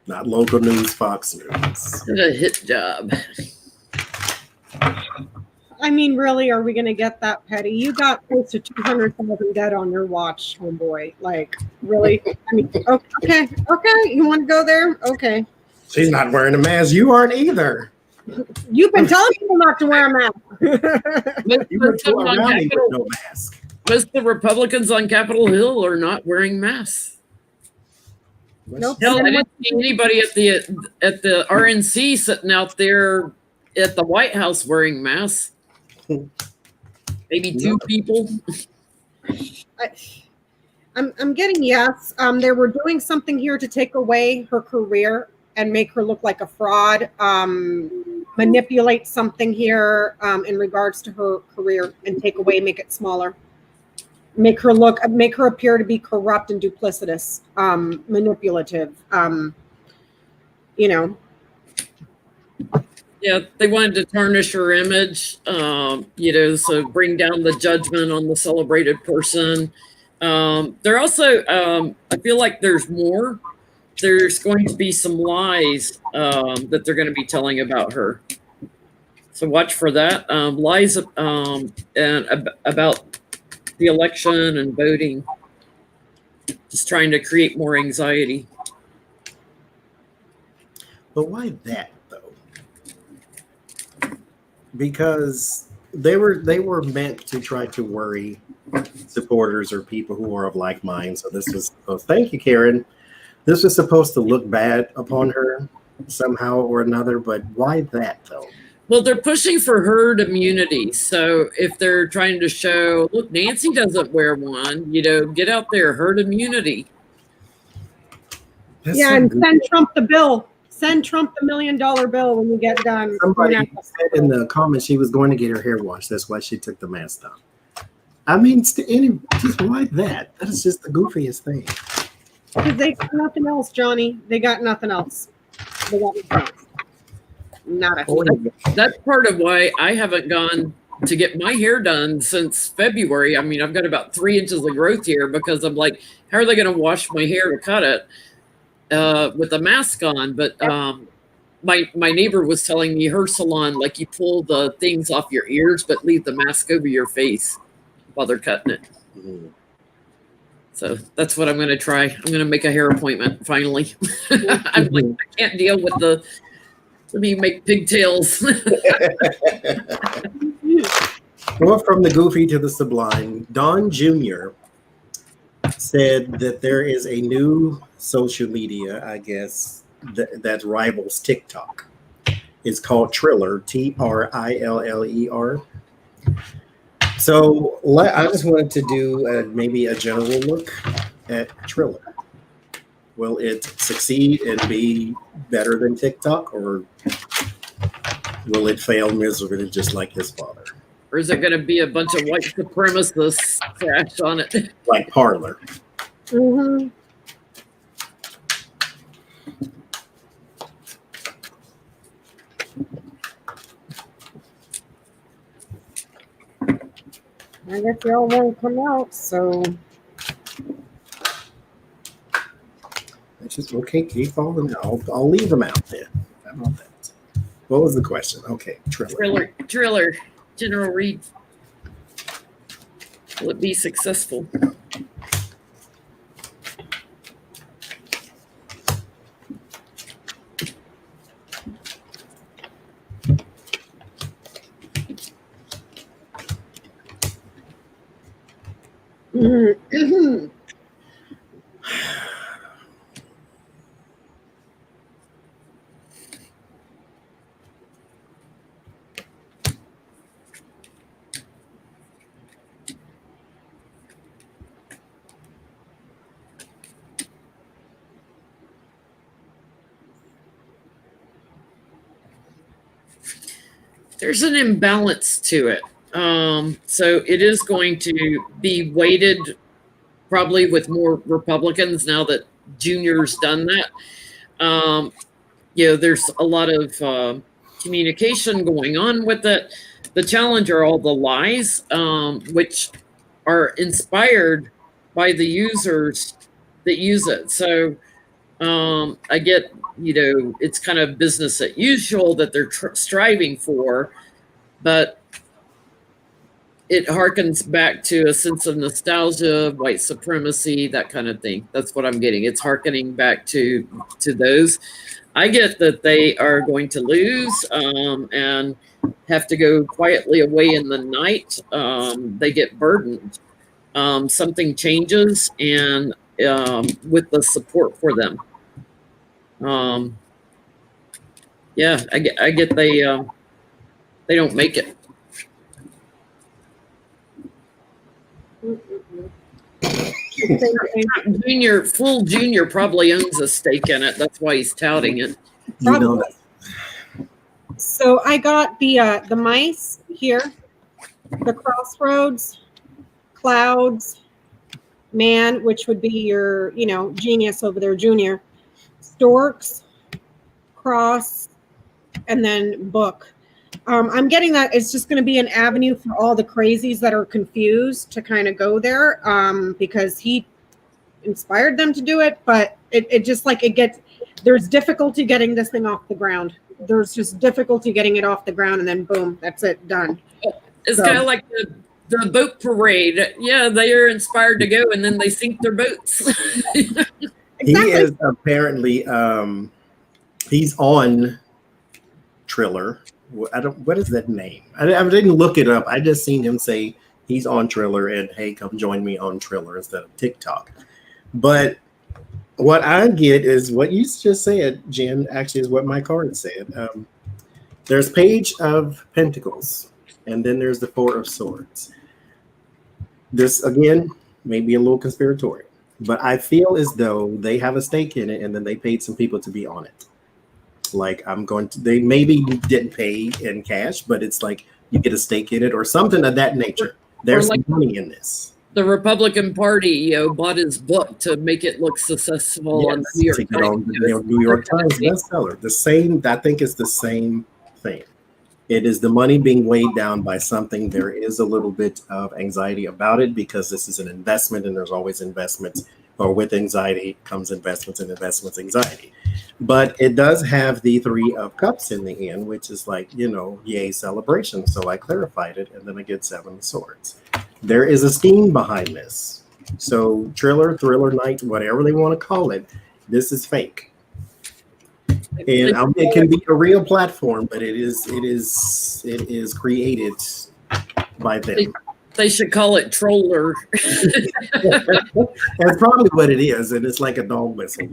Not local news, Fox News. Did a hit job. I mean, really, are we going to get that petty? You got close to 200,000 dead on your watch, homeboy. Like, really? I mean, okay. You want to go there? Okay. She's not wearing a mask. You aren't either. You've been telling people not to wear a mask. You were around me with no mask. Most of the Republicans on Capitol Hill are not wearing masks. Nope. Hell, I didn't see anybody at the RNC sitting out there at the White House wearing masks. Maybe two people. I'm getting yes. They were doing something here to take away her career and make her look like a fraud. Manipulate something here in regards to her career and make it smaller. Make her appear to be corrupt and duplicitous, manipulative. Yeah, they wanted to tarnish her image, so bring down the judgment on the celebrated person. They're also, I feel like there's more. There's going to be some lies that they're going to be telling about her. So watch for that. Lies and about the election and voting. Just trying to create more anxiety. But why that though? Because they were meant to try to worry supporters or people who are of like mind. So this was thank you, Karen. This was supposed to look bad upon her somehow or another, but why that though? Well, they're pushing for herd immunity. So if they're trying to show, look, Nancy doesn't wear one, get out there, herd immunity. And send Trump the bill. Send Trump the $1 million bill when you get done. Somebody said in the comments she was going to get her hair washed. That's why she took the mask off. I mean, just why that? That is just the goofiest thing. Because they got nothing else, Johnny. They got nothing else. Not a thing. That's part of why I haven't gone to get my hair done since February. I mean, I've got about 3 inches of growth here because I'm like, how are they going to wash my hair to cut it with a mask on? But my neighbor was telling me her salon, like you pull the things off your ears, but leave the mask over your face while they're cutting it. Mm-hmm. So that's what I'm going to try. I'm going to make a hair appointment finally. I'm like, I can't deal with let me make pigtails. Well, from the goofy to the sublime, Don Jr. said that there is a new social media, I guess, that rivals TikTok. It's called Triller, Triller. So I just wanted to do maybe a general look at Triller. Will it succeed and be better than TikTok, or will it fail miserably just like his father? Or is it going to be a bunch of white supremacists trash on it? Like Parler. Mm-hmm. I guess y'all won't come out, so. It's just okay. Keep falling out. I'll leave them out then. How about that? What was the question? Okay, Triller. Triller, General Reed. Will it be successful? There's an imbalance to it. So it is going to be weighted probably with more Republicans now that Junior's done that. There's a lot of communication going on with it. The challenge are all the lies, which are inspired by the users that use it. So I get, it's kind of business as usual that they're striving for, but it harkens back to a sense of nostalgia, white supremacy, that kind of thing. That's what I'm getting. It's harkening back to those. I get that they are going to lose and have to go quietly away in the night. They get burdened. Something changes, and with the support for them. I get they don't make it. Junior probably owns a stake in it. That's why he's touting it. Probably. So I got the mice here, the crossroads, clouds, man, which would be your, genius over there, Junior, storks, cross, and then book. I'm getting that it's just going to be an avenue for all the crazies that are confused to kind of go there, because he inspired them to do it, but it just like there's difficulty getting this thing off the ground. There's just difficulty getting it off the ground, and then boom, that's it, done. It's kind of like the boat parade. Yeah, they are inspired to go, and then they sink their boats. Exactly. He is apparently he's on Triller. What is that name? I didn't look it up. I just seen him say he's on Triller and hey, come join me on Triller instead of TikTok. But what I get is what you just said, Jen, actually is what my card said. There's Page of Pentacles, and then there's the Four of Swords. This, again, may be a little conspiratorial, but I feel as though they have a stake in it, and then they paid some people to be on it. Like, they maybe didn't pay in cash, but it's like you get a stake in it or something of that nature. There's like money in this. The Republican Party, bought his book to make it look successful on the New York Times. New York Times bestseller. The same, I think it's the same thing. It is the money being weighed down by something. There is a little bit of anxiety about it because this is an investment, and there's always investments, or with anxiety comes investments, and investments anxiety. But it does have the Three of Cups in the end, which is like, yay, celebration. So I clarified it, and then I get Seven of Swords. There is a scheme behind this. So Thriller Night, whatever they want to call it, this is fake. And it can be a real platform, but it is created by them. They should call it Triller. That's probably what it is, and it's like a dog whistle.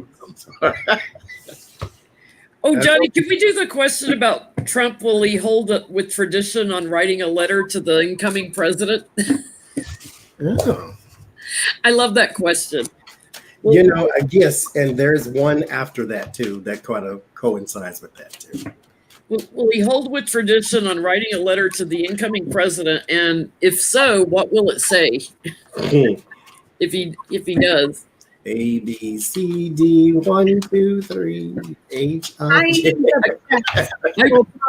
Oh, Johnny, can we do the question about Trump? Will he hold it with tradition on writing a letter to the incoming president? Oh. I love that question. You know, I guess, and there's one after that too that kind of coincides with that too. Will he hold with tradition on writing a letter to the incoming president? And if so, what will it say? if he does. A B C D 1 2 3 H I J.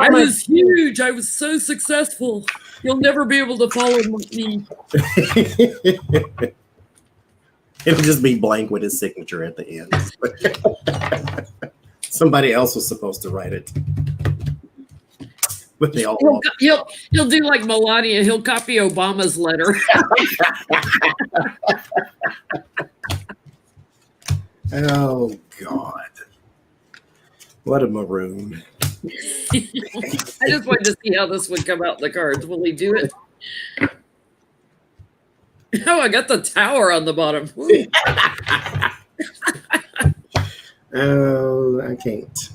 I was huge. I was so successful. You'll never be able to follow me. It'll just be blank with his signature at the end. Somebody else was supposed to write it. But they all he'll do like Melania. He'll copy Obama's letter. Oh God! What a maroon! I just wanted to see how this would come out in the cards. Will he do it? Oh, I got the tower on the bottom. Oh, I can't.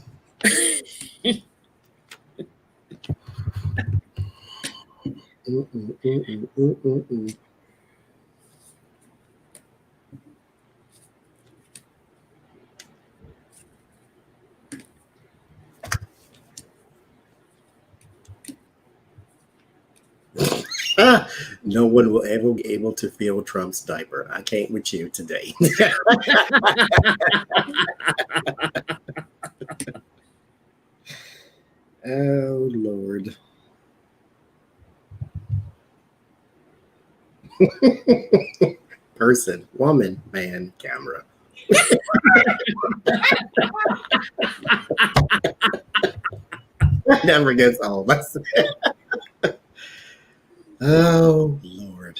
No one will ever be able to fill Trump's diaper. I can't with you today. Oh, Lord. Person, woman, man, camera. Never gets old. Oh, Lord.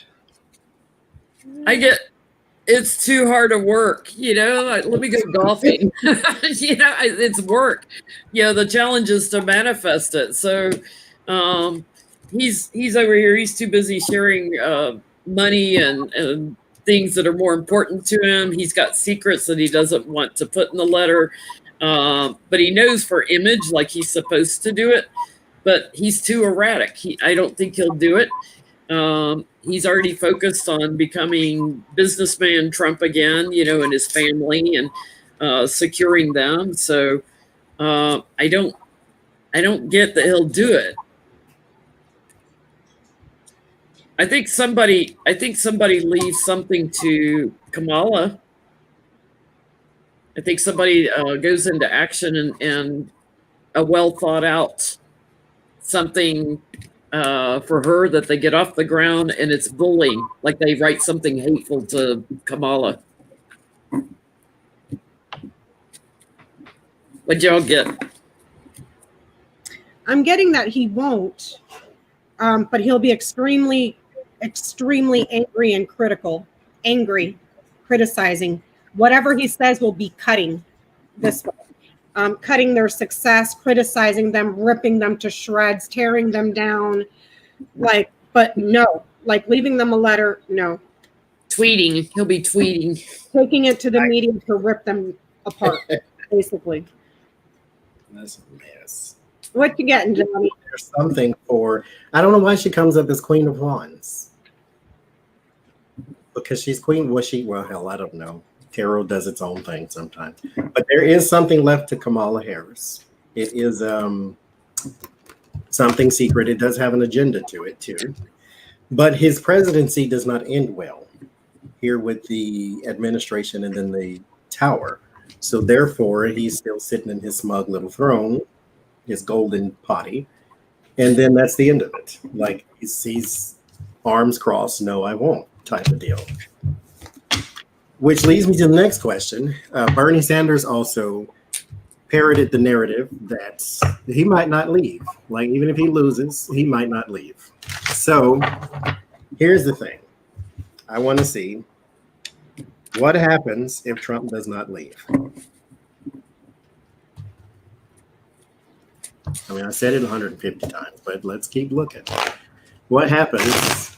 It's too hard to work, you know. Let me go golfing. You know, it's work. You know, the challenge is to manifest it. So he's over here. He's too busy sharing money and things that are more important to him. He's got secrets that he doesn't want to put in the letter. But he knows for image, like he's supposed to do it. But he's too erratic. I don't think he'll do it. He's already focused on becoming businessman Trump again, you know, and his family and securing them. So I don't get that he'll do it. I think somebody leaves something to Kamala. I think somebody goes into action and a well thought out something for her that they get off the ground, and it's bullying, like they write something hateful to Kamala. What'd y'all get? I'm getting that he won't, but he'll be extremely angry and critical. Angry, criticizing. Whatever he says will be cutting this way. Cutting their success, criticizing them, ripping them to shreds, tearing them down. But no, leaving them a letter, no. Tweeting. He'll be tweeting. Taking it to the media to rip them apart, basically. That's a mess. What you getting, Johnny? There's something for, I don't know why she comes up as Queen of Wands. Because she's queen, well, hell, I don't know. Tarot does its own thing sometimes. But there is something left to Kamala Harris. It is something secret. It does have an agenda to it, too. But his presidency does not end well here with the administration and then the tower. So therefore, he's still sitting in his smug little throne, his golden potty. And then that's the end of it. Like, he's arms crossed, no, I won't type of deal. Which leads me to the next question. Bernie Sanders also parroted the narrative that he might not leave. Like, even if he loses, he might not leave. So here's the thing. I want to see what happens if Trump does not leave. I mean, I said it 150 times, but let's keep looking. What happens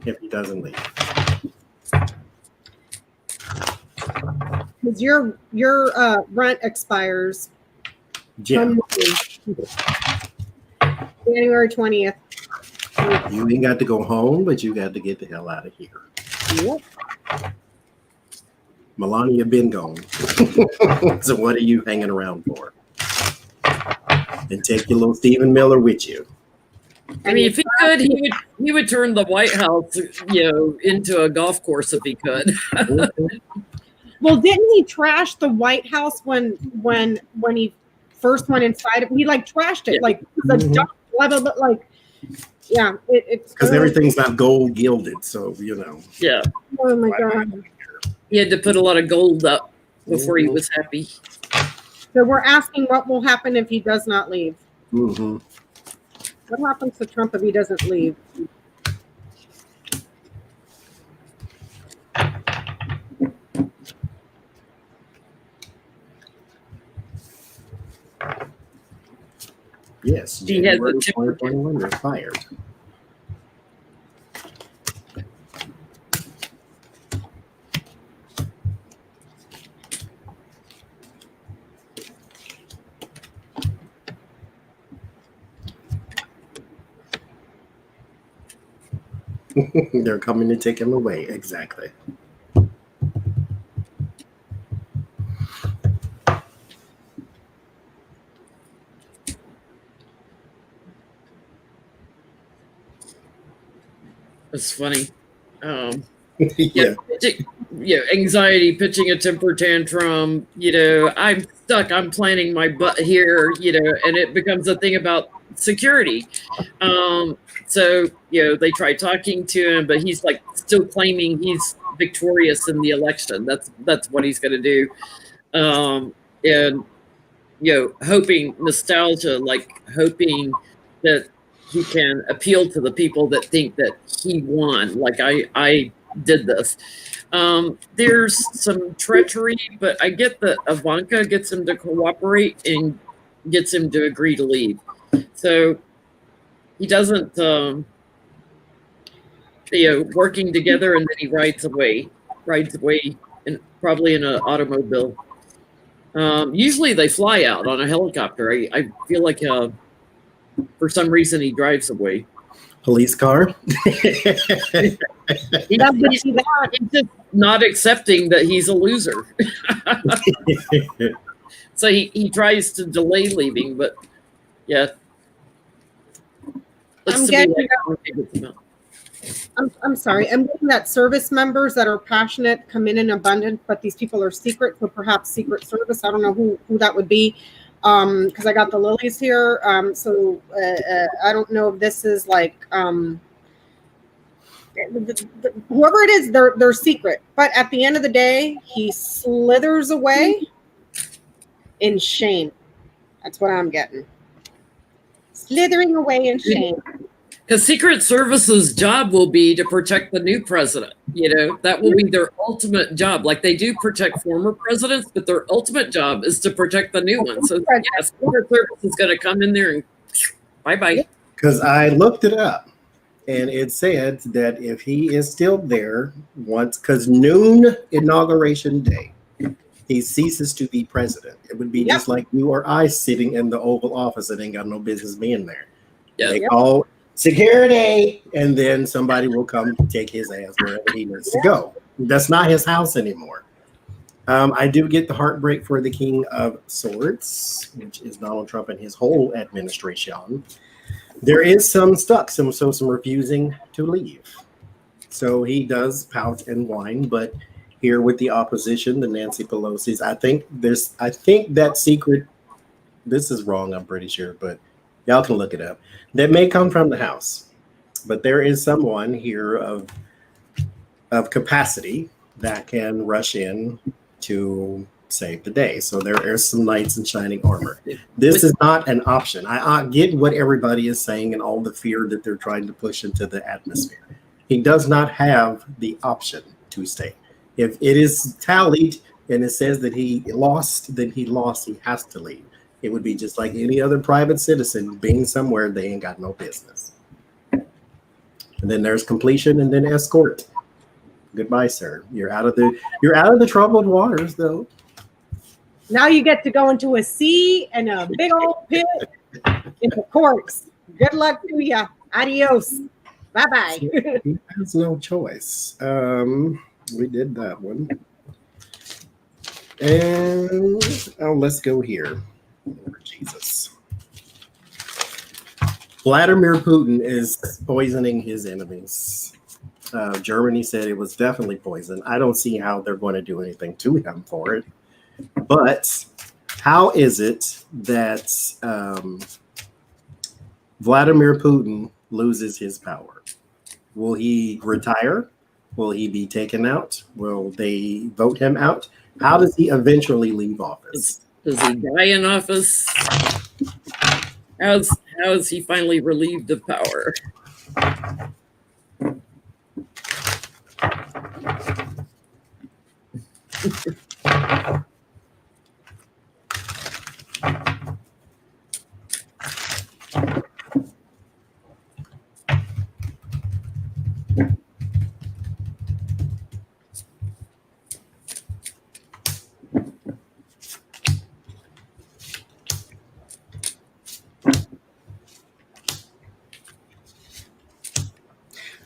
if he doesn't leave? Because your rent expires Jim, January 20th. you ain't got to go home, but you got to get the hell out of here. Yep. Melania been gone. So what are you hanging around for? And take your little Stephen Miller with you. I mean, if he could, he would turn the White House, into a golf course if he could. Well, didn't he trash the White House when he first went inside? He like trashed it, like the dump level, but like, yeah, it's because everything's not gold gilded, so Yeah. Oh my God. He had to put a lot of gold up before he was happy. So we're asking what will happen if he does not leave. Mm-hmm. What happens to Trump if he doesn't leave? Yes, He has January a temper 2021, they're fired. They're coming to take him away. Exactly. It's funny. Yeah. Anxiety, pitching a temper tantrum, I'm stuck, I'm planning my butt here, and it becomes a thing about security. So, they try talking to him, but he's like still claiming he's victorious in the election. That's what he's going to do. And, hoping nostalgia, like hoping that he can appeal to the people that think that he won. Like I did this. There's some treachery, but I get that Ivanka gets him to cooperate and gets him to agree to leave. So he doesn't, working together, and then he rides away and probably in an automobile. Usually they fly out on a helicopter. I feel like for some reason he drives away. Police car. He's just not accepting that he's a loser. So he tries to delay leaving, but yeah. I'm sorry. I'm getting that service members that are passionate come in abundance, but these people are secret. So perhaps Secret Service. I don't know who that would be. Because I got the lilies here. So I don't know if this is like whoever it is, they're secret. But at the end of the day, he slithers away in shame. That's what I'm getting. Slithering away in shame. Because Secret Service's job will be to protect the new president. That will be their ultimate job. Like they do protect former presidents, but their ultimate job is to protect the new one. So yes, Secret Service is going to come in there and bye-bye. Because I looked it up and it said that if he is still there because noon inauguration day, he ceases to be president. It would be just like you or I sitting in the Oval Office and ain't got no business being there. They call security, and then somebody will come take his ass wherever he needs to go. That's not his house anymore. I do get the heartbreak for the King of Swords, which is Donald Trump and his whole administration. There is some refusing to leave. So he does pout and whine, but here with the opposition, the Nancy Pelosi's, I think that secret, this is wrong, I'm pretty sure, but y'all can look it up. That may come from the House, but there is someone here of capacity that can rush in to save the day. So there are some knights in shining armor. This is not an option. I get what everybody is saying and all the fear that they're trying to push into the atmosphere. He does not have the option to stay. If it is tallied and it says that he lost, then he lost. He has to leave. It would be just like any other private citizen being somewhere they ain't got no business. And then there's completion and then escort. Goodbye, sir. You're out of the troubled waters, though. Now you get to go into a sea and a big old pit in the courts. Good luck to you. Adios. Bye-bye. He has no choice. We did that one. And let's go here. Lord Jesus. Vladimir Putin is poisoning his enemies. Germany said it was definitely poison. I don't see how they're going to do anything to him for it. But how is it that Vladimir Putin loses his power? Will he retire? Will he be taken out? Will they vote him out? How does he eventually leave office? Does he die in office? How is he finally relieved of power?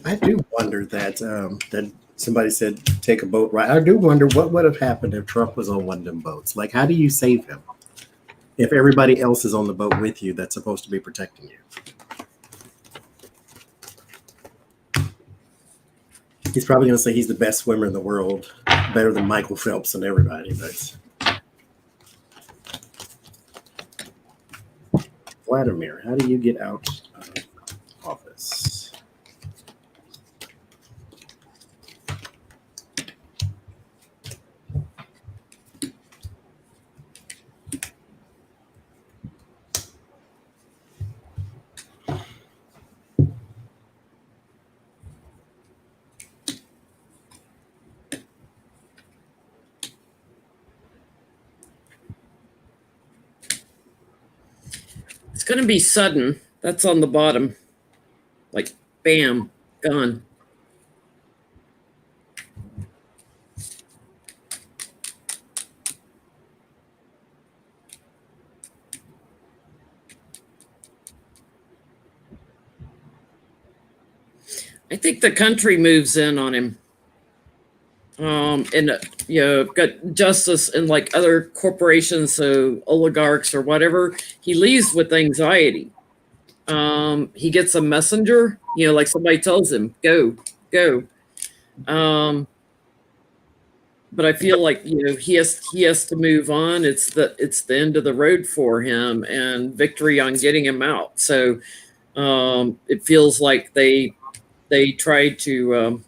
I do wonder that that somebody said take a boat ride. I do wonder what would have happened if Trump was on one of them boats. Like, how do you save him if everybody else is on the boat with you that's supposed to be protecting you? He's probably going to say he's the best swimmer in the world, better than Michael Phelps and everybody. But Vladimir, how do you get out of office? It's going to be sudden. That's on the bottom. Like, bam, gone. I think the country moves in on him. And got justice and like other corporations, so oligarchs or whatever, he leaves with anxiety. He gets a messenger, like somebody tells him, go. But I feel like, he has to move on. It's the end of the road for him and victory on getting him out. So, it feels like they tried to,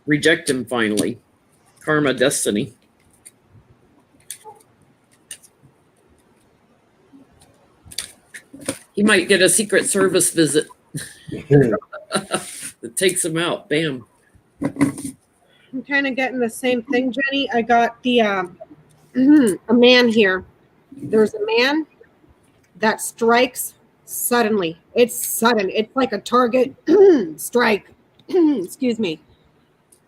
reject him finally. Karma, destiny. He might get a Secret Service visit that takes him out. Bam. I'm kind of getting the same thing, Jenny. I got the a man here. There's a man that strikes suddenly. It's sudden. It's like a target strike. Excuse me.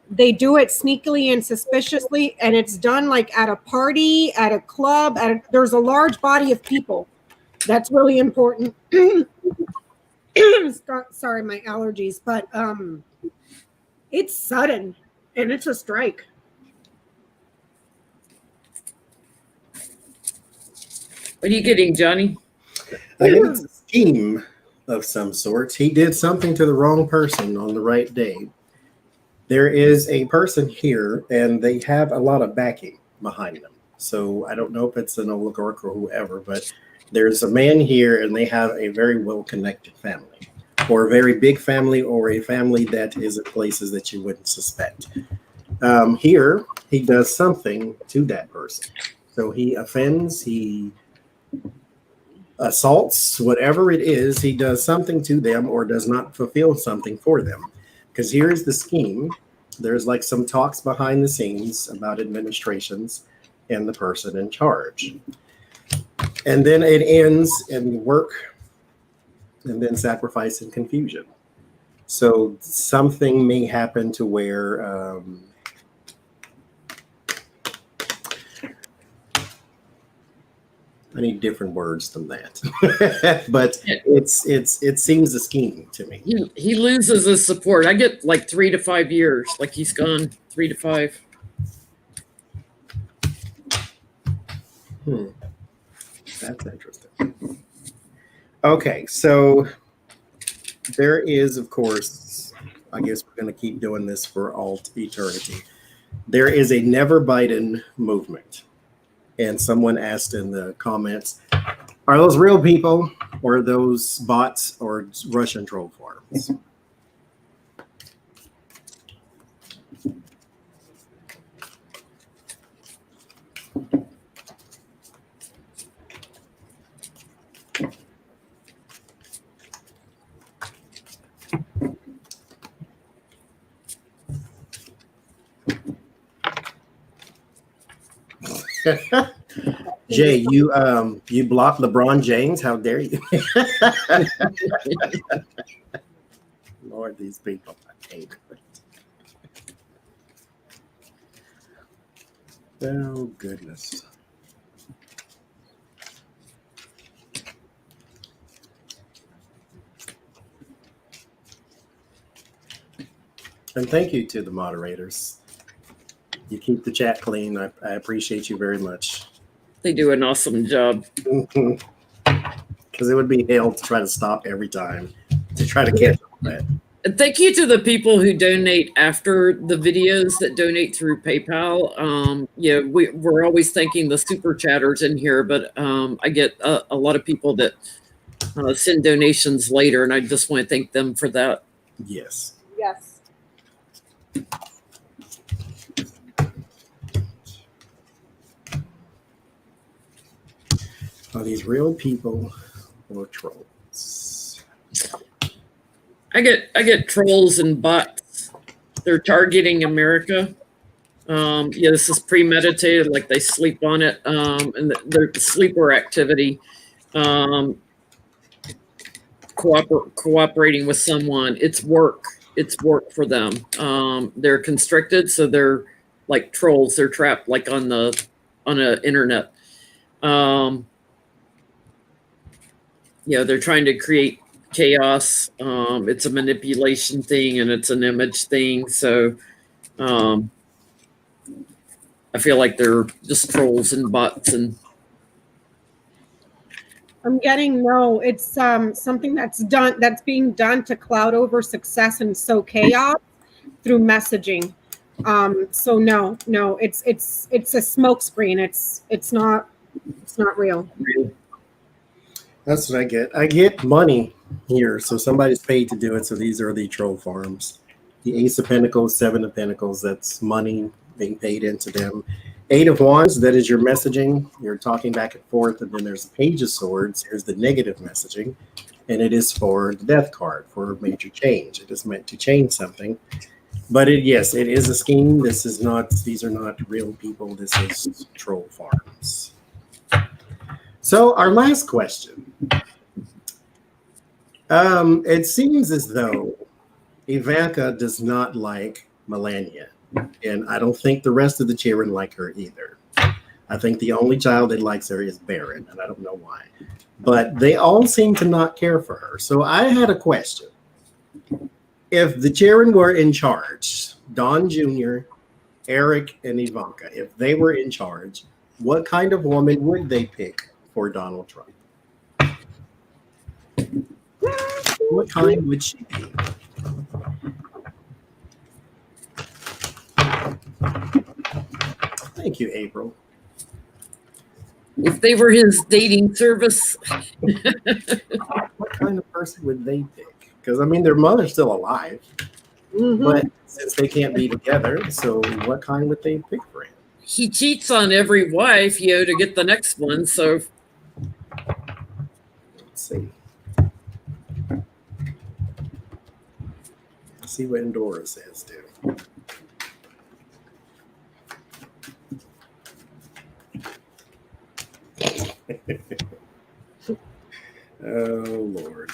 They do it sneakily and suspiciously, and it's done like at a party, at a club. There's a large body of people. That's really important. Sorry, my allergies, but it's sudden and it's a strike. What are you getting, Johnny? I think it's a scheme of some sort. He did something to the wrong person on the right day. There is a person here, and they have a lot of backing behind them. So I don't know if it's an oligarch or whoever, but there's a man here, and they have a very well-connected family, or a very big family, or a family that is in places that you wouldn't suspect. Here, he does something to that person. So he offends, he assaults, whatever it is, he does something to them or does not fulfill something for them. Because here's the scheme. There's like some talks behind the scenes about administrations and the person in charge. And then it ends in work and then sacrifice and confusion. So something may happen to where I need different words than that. But it seems a scheme to me. He loses his support. I get like 3 to 5 years. Like he's gone 3 to 5. That's interesting. Okay, so there is, of course, I guess we're going to keep doing this for all eternity. There is a Never Biden movement. And someone asked in the comments, are those real people or are those bots or Russian troll farms? Jay, you blocked LeBron James. How dare you? Lord, these people, I hate it. Oh goodness. And thank you to the moderators. You keep the chat clean. I appreciate you very much. They do an awesome job. Because it would be hell to try to stop every time to try to catch up with that. And thank you to the people who donate after the videos that donate through PayPal. Yeah, we're always thanking the super chatters in here, but I get a lot of people that send donations later, and I just want to thank them for that. Yes. Yes. Are these real people or trolls? I get trolls and bots. They're targeting America. Yeah, this is premeditated, like they sleep on it, and their sleeper activity. Cooperating with someone. It's work. It's work for them. They're constricted, so they're like trolls. They're trapped like on the internet. They're trying to create chaos. It's a manipulation thing and it's an image thing. So I feel like they're just trolls and bots. And I'm getting no. It's something that's being done to cloud over success and sow chaos through messaging. So no, it's a smokescreen. It's not real. That's what I get. I get money here, so somebody's paid to do it. So these are the troll farms. The Ace of Pentacles, Seven of Pentacles, that's money being paid into them. Eight of Wands, that is your messaging. You're talking back and forth, and then there's the Page of Swords. Here's the negative messaging, and it is for the Death card, for major change. It is meant to change something. But yes, it is a scheme. These are not real people. This is troll farms. So our last question. It seems as though Ivanka does not like Melania, and I don't think the rest of the children like her either. I think the only child that likes her is Barron, and I don't know why. But they all seem to not care for her. So I had a question. If the children were in charge, Don Jr., Eric, and Ivanka, if they were in charge, what kind of woman would they pick for Donald Trump? What kind would she be? Thank you, April. if they were his dating service, What kind of person would they pick? Because, I mean, their mother's still alive. Mhm. But since they can't be together, so what kind would they pick for him? he cheats on every wife, to get the next one. So Let's see. Let's see what Endora says, too. Oh, Lord.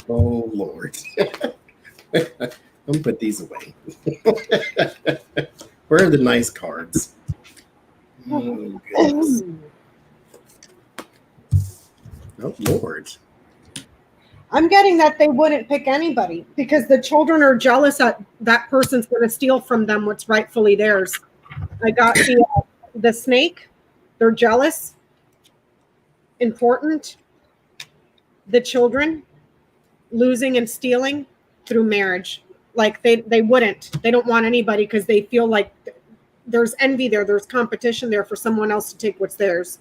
Oh, Lord. I'm going to put these away. Where are the nice cards? Oh, goodness. Oh, Lord. I'm getting that they wouldn't pick anybody because the children are jealous that that person's going to steal from them what's rightfully theirs. I got the snake. They're jealous. Important. The children losing and stealing through marriage. Like they wouldn't. They don't want anybody because they feel like there's envy there. There's competition there for someone else to take what's theirs.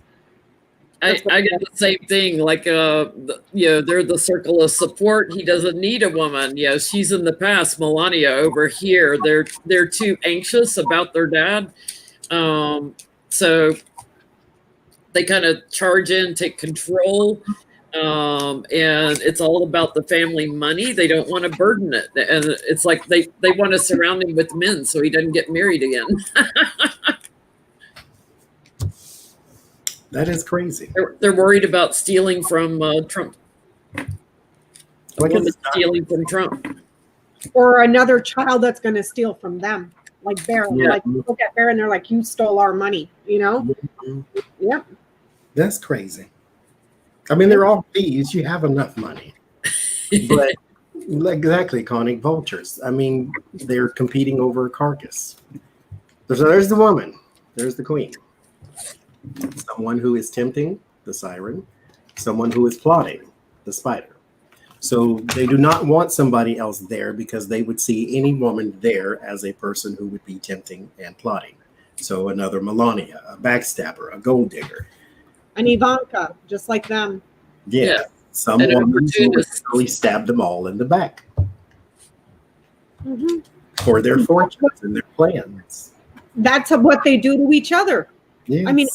I get the same thing. Like, they're the circle of support. He doesn't need a woman. She's in the past. Melania over here. They're too anxious about their dad. So they kind of charge in, take control. And it's all about the family money. They don't want to burden it. And it's like they want to surround him with men so he doesn't get married again. That is crazy. They're worried about stealing from Trump. Stealing from Trump. Or another child that's going to steal from them. Like Bear. Yeah. Like look at Bear and they're like, you stole our money, Mm-hmm. Yep. That's crazy. I mean, they're all thieves. You have enough money. But exactly, Connie, vultures. I mean, they're competing over a carcass. So there's the woman. There's the queen. Someone who is tempting, the siren. Someone who is plotting, the spider. So they do not want somebody else there because they would see any woman there as a person who would be tempting and plotting. So another Melania, a backstabber, a gold digger. An Ivanka, just like them. Yeah. Someone who really stabbed them all in the back. Mm-hmm. For their fortunes and their plans. That's what they do to each other. Yes. I mean,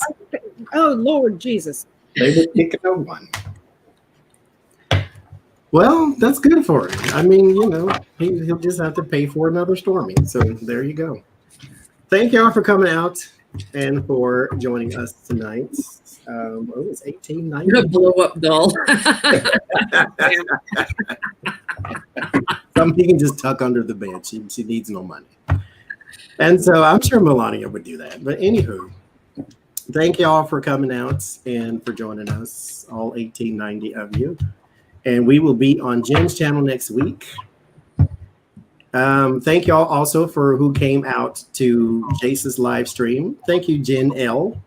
oh, Lord Jesus. They would pick no one. Well, that's good for him. I mean, he'll just have to pay for another Stormy. So there you go. Thank y'all for coming out and for joining us tonight. It's 1890. You're a blow up doll. Something he can just tuck under the bed. She needs no money. And so I'm sure Melania would do that. But anywho, thank y'all for coming out and for joining us, all 1890 of you. And we will be on Jen's channel next week. Thank y'all also for who came out to Jace's live stream. Thank you, Jen L.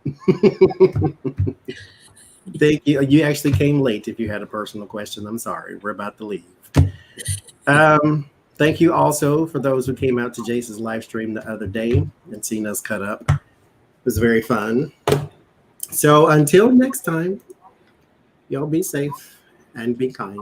Thank you. You actually came late if you had a personal question. I'm sorry. We're about to leave. Thank you also for those who came out to Jace's live stream the other day and seen us cut up. It was very fun. So until next time, y'all be safe and be kind.